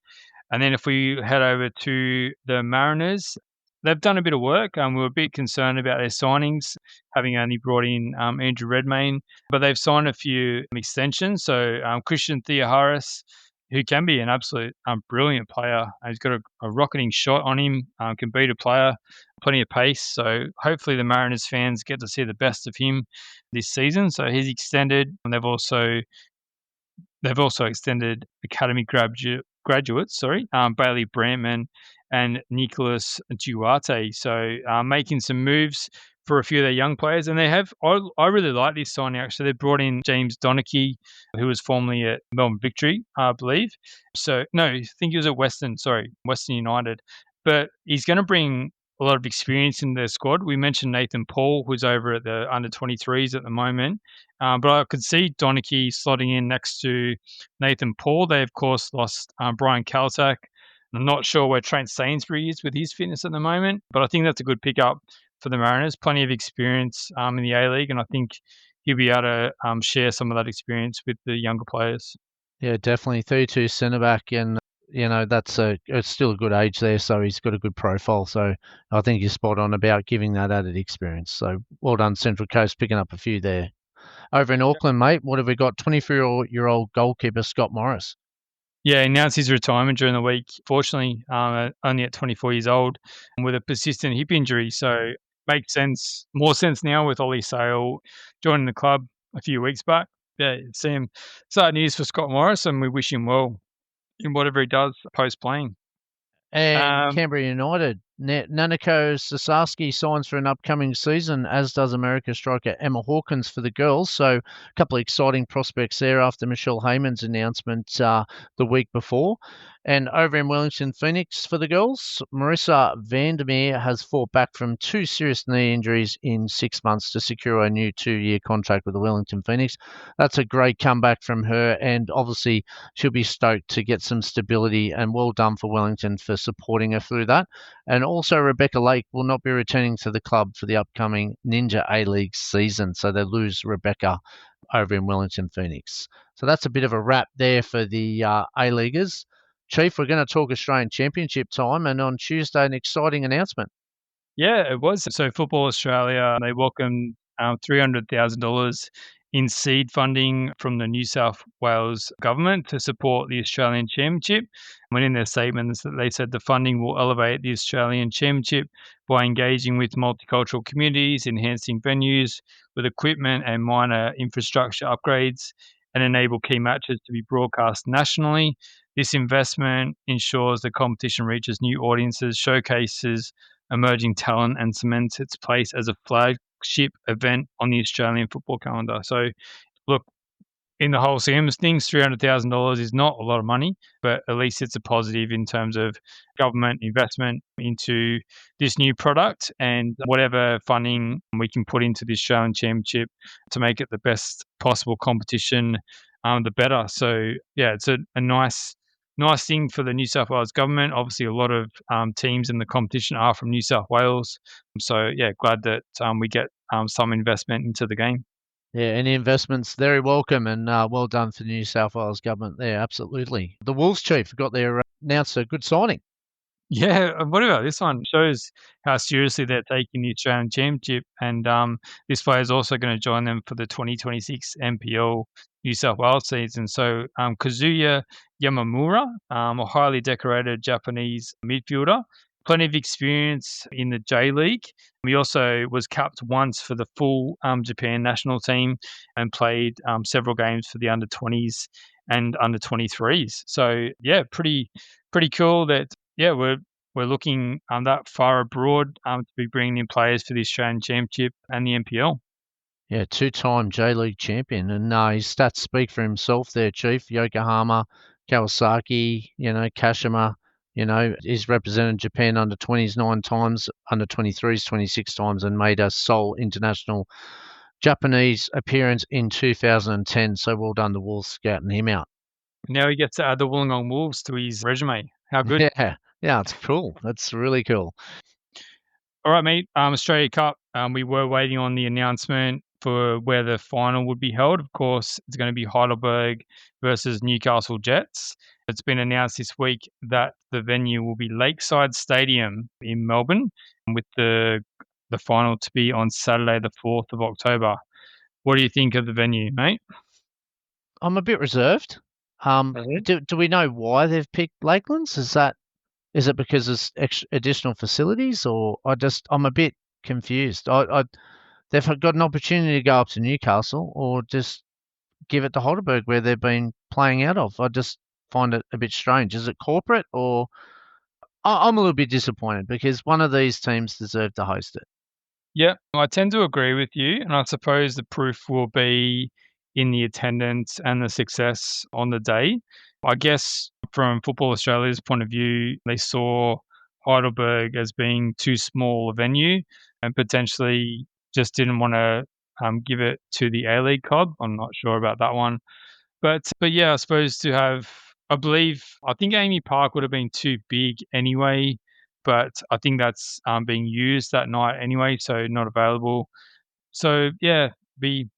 And then if we head over to the Mariners, they've done a bit of work. We were a bit concerned about their signings, having only brought in Andrew Redmayne, but they've signed a few extensions. So Christian Theoharis, who can be an absolute brilliant player. He's got a rocketing shot on him, can beat a player, plenty of pace. So hopefully the Mariners fans get to see the best of him this season. So he's extended, and they've also extended academy graduates, Bailey Brantman and Nicholas Duarte. So making some moves for a few of their young players. And I really like this signing, actually. They brought in James Donachie, who was formerly at Melbourne Victory, I believe. So, no, I think he was at Western United. But he's going to bring a lot of experience in their squad. We mentioned Nathan Paul, who's over at the under-23s at the moment. But I could see Donachie slotting in next to Nathan Paul. They, of course, lost Brian Kaltak. I'm not sure where Trent Sainsbury is with his fitness at the moment, but I think that's a good pickup for the Mariners. Plenty of experience in the A-League, and I think he'll be able to share some of that experience with the younger players. Yeah, definitely 32 centre back, and it's still a good age there, so he's got a good profile. So I think you're spot on about giving that added experience. So well done, Central Coast, picking up a few there. Over in Auckland, mate, what have we got? 24-year-old goalkeeper Scott Morris. Yeah, he announced his retirement during the week. Fortunately, only at 24 years old, with a persistent hip injury. So makes sense, more sense now with Ollie Sale joining the club a few weeks back. Yeah, it seemed sad news for Scott Morris, and we wish him well in whatever he does post playing. And Um, Canberra United, Nanako Sasaki signs for an upcoming season, as does America striker Emma Hawkins for the girls. So a couple of exciting prospects there after Michelle Heyman's announcement the week before. And over in Wellington Phoenix for the girls, Marissa Vandermeer has fought back from 2 serious knee injuries in 6 months to secure a new 2-year contract with the Wellington Phoenix. That's a great comeback from her, and obviously she'll be stoked to get some stability, and well done for Wellington for supporting her through that. And also Rebecca Lake will not be returning to the club for the upcoming Ninja A-League season, so they lose Rebecca over in Wellington Phoenix. So that's a bit of a wrap there for the A-Leaguers. Chief, we're going to talk Australian Championship time, and on Tuesday, an exciting announcement. Yeah, it was. So Football Australia, they welcomed $300,000 in seed funding from the New South Wales government to support the Australian Championship. When in their statements, they said the funding will elevate the Australian Championship by engaging with multicultural communities, enhancing venues with equipment and minor infrastructure upgrades, and enable key matches to be broadcast nationally. This investment ensures the competition reaches new audiences, showcases emerging talent, and cements its place as a flagship event on the Australian football calendar. So, look, in the whole scheme of things, $300,000 is not a lot of money, but at least it's a positive in terms of government investment into this new product, and whatever funding we can put into the Australian Championship to make it the best possible competition, the better. So, yeah, it's a nice thing for the New South Wales government. Obviously, a lot of teams in the competition are from New South Wales. So, yeah, glad that we get some investment into the game. Yeah, any investments very welcome, and well done for the New South Wales government there. Absolutely. The Wolves chief got their announced a good signing. Yeah, what about this one? Shows how seriously they're taking the Australian Championship, and this player is also going to join them for the 2026 NPL New South Wales season. So Kazuya Yamamura, a highly decorated Japanese midfielder, plenty of experience in the J League. He also was capped once for the full Japan national team and played several games for the under 20s and under 23s. So yeah, pretty cool that we're looking that far abroad to be bringing in players for the Australian Championship and the NPL. Yeah, 2-time J-League champion, and his stats speak for himself there, Chief. Yokohama, Kawasaki, Kashima, he's represented Japan under 20s 9 times, under 23s 26 times, and made a sole international Japanese appearance in 2010. So well done, the Wolves, scouting him out. Now he gets to add the Wollongong Wolves to his resume. How good! Yeah, yeah, it's cool. That's really cool. All right, mate. Australia Cup. We were waiting on the announcement for where the final would be held. Of course, it's going to be Heidelberg versus Newcastle Jets. It's been announced this week that the venue will be Lakeside Stadium in Melbourne, with the final to be on Saturday, the 4th of October. What do you think of the venue, mate? I'm a bit reserved. Really? Do we know why they've picked Lakelands? Is it because there's additional facilities, or I'm a bit confused. They've got an opportunity to go up to Newcastle, or just give it to Heidelberg where they've been playing out of. I just find it a bit strange. Is it corporate, or I'm a little bit disappointed because one of these teams deserved to host it. Yeah, I tend to agree with you, and I suppose the proof will be in the attendance and the success on the day. I guess from Football Australia's point of view, they saw Heidelberg as being too small a venue and potentially just didn't want to give it to the A League club. I'm not sure about that one, but yeah, I suppose to have, I think Amy Park would have been too big anyway, but I think that's being used that night anyway, so not available. So yeah, be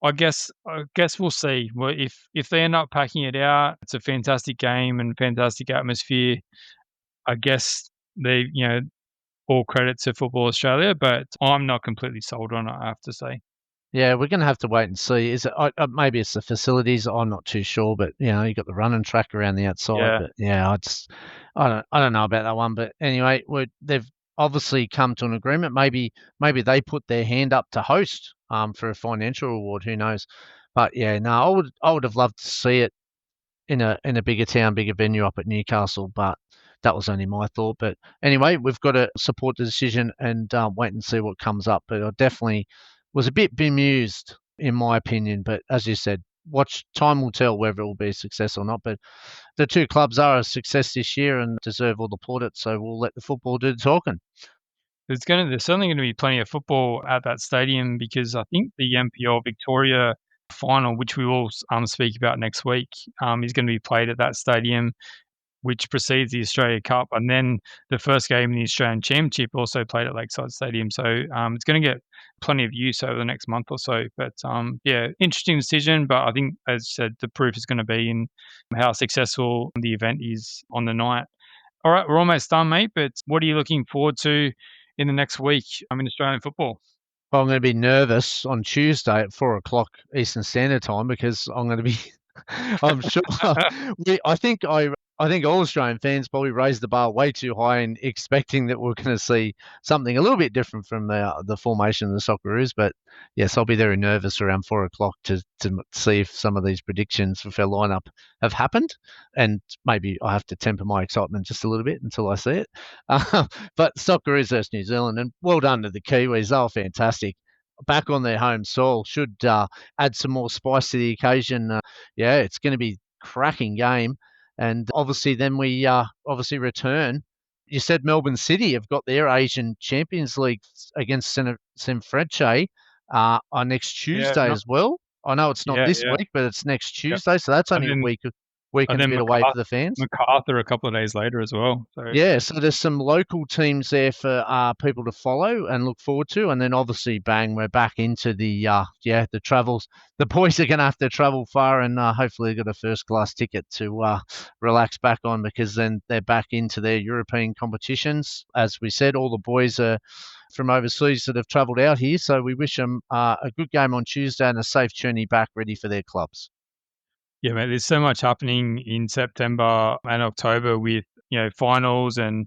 I guess we'll see. Well, if they end up packing it out, it's a fantastic game and fantastic atmosphere. I guess they, all credit to Football Australia, but I'm not completely sold on it, I have to say. Yeah, we're going to have to wait and see. Is it maybe it's the facilities? I'm not too sure, but you got the running track around the outside. Yeah. But yeah, I don't know about that one. But anyway, they've obviously come to an agreement. Maybe they put their hand up to host for a financial reward. Who knows? But yeah, no, I would have loved to see it in a bigger town, bigger venue up at Newcastle, but that was only my thought. But anyway, we've got to support the decision and wait and see what comes up. But I definitely was a bit bemused, in my opinion. But as you said, watch time will tell whether it will be a success or not. But the two clubs are a success this year and deserve all the plaudits. So we'll let the football do the talking. There's certainly gonna be plenty of football at that stadium because I think the NPL Victoria final, which we will speak about next week, is gonna be played at that stadium, which precedes the Australia Cup, and then the first game in the Australian Championship also played at Lakeside Stadium. So it's going to get plenty of use over the next month or so. But yeah, interesting decision. But I think, as I said, the proof is going to be in how successful the event is on the night. All right, we're almost done, mate. But what are you looking forward to in the next week in Australian football? Well, I'm going to be nervous on Tuesday at 4 o'clock Eastern Standard Time because I'm going to be. I'm sure. I think all Australian fans probably raised the bar way too high in expecting that we're going to see something a little bit different from the formation of the Socceroos. But yes, I'll be very nervous around 4 o'clock to see if some of these predictions for our lineup have happened, and maybe I have to temper my excitement just a little bit until I see it. But Socceroos versus New Zealand, and well done to the Kiwis. They were fantastic. Back on their home soil should add some more spice to the occasion. Yeah, it's going to be a cracking game. And obviously, then we obviously return. You said Melbourne City have got their Asian Champions League against Sanfrecce on next Yeah, Tuesday as well. I know it's not yeah, this yeah, week, but it's next yep. Tuesday, so that's And only a then week and and a then bit away for the fans. Macarthur a couple of days later as well. So Yeah, so there's some local teams there for people to follow and look forward to, and then obviously, bang, we're back into the travels. The boys are going to have to travel far, and hopefully get a first class ticket to relax back on because then they're back into their European competitions. As we said, all the boys are from overseas that have travelled out here, so we wish them a good game on Tuesday and a safe journey back, ready for their clubs. yeah, mate, there's so much happening in September and October with finals and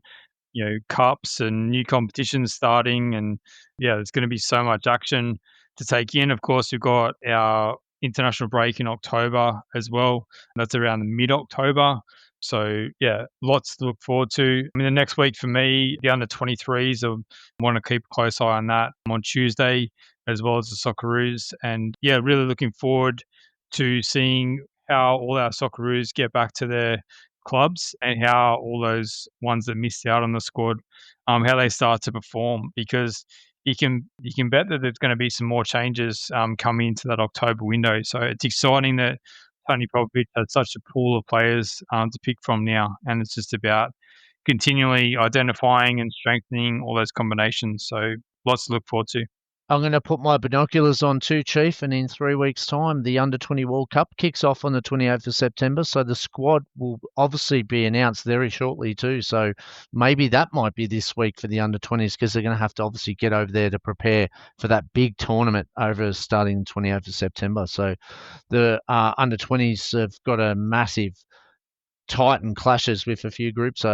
cups and new competitions starting, and yeah, there's going to be so much action to take in. Of course, we've got our international break in October as well. That's around mid-October. So yeah, lots to look forward to. I mean, the next week for me, the under 23s, I want to keep a close eye on that on Tuesday, as well as the Socceroos. And yeah, really looking forward to seeing how all our Socceroos get back to their clubs and how all those ones that missed out on the squad, how they start to perform, because you can bet that there's going to be some more changes coming into that October window. So it's exciting that Tony Popovic had such a pool of players to pick from now, and it's just about continually identifying and strengthening all those combinations. So lots to look forward to. I'm going to put my binoculars on too, Chief, and in 3 weeks' time, the Under-20 World Cup kicks off on the 28th of September, so the squad will obviously be announced very shortly too, so maybe that might be this week for the Under-20s because they're going to have to obviously get over there to prepare for that big tournament over starting 28th of September. So the Under-20s have got a massive Titan clashes with a few groups,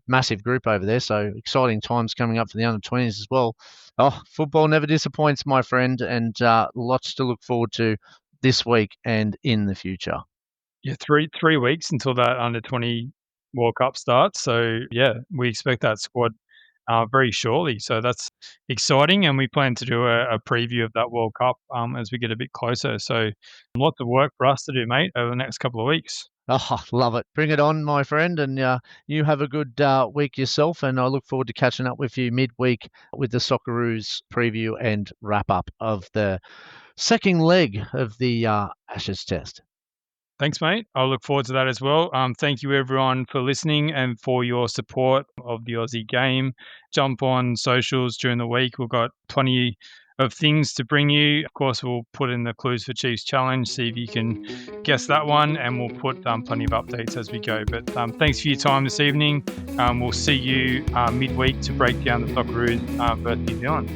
massive group over there. So exciting times coming up for the Under-20s as well. Oh, football never disappoints, my friend, and lots to look forward to this week and in the future. Yeah, 3 weeks until that Under-20 World Cup starts. So yeah, we expect that squad very shortly. So that's exciting, and we plan to do a preview of that World Cup as we get a bit closer. So lots of work for us to do, mate, over the next couple of weeks. Oh, love it. Bring it on, my friend, and you have a good week yourself, and I look forward to catching up with you midweek with the Socceroos preview and wrap-up of the second leg of the Ashes Test. Thanks, mate. I look forward to that as well. Thank you, everyone, for listening and for your support of the Aussie game. Jump on socials during the week. We've got plenty of things to bring you. Of course, we'll put in the Clues for Chiefs challenge, see if you can guess that one, and we'll put plenty of updates as we go. But thanks for your time this evening. We'll see you midweek to break down the Socceroos versus New Zealand.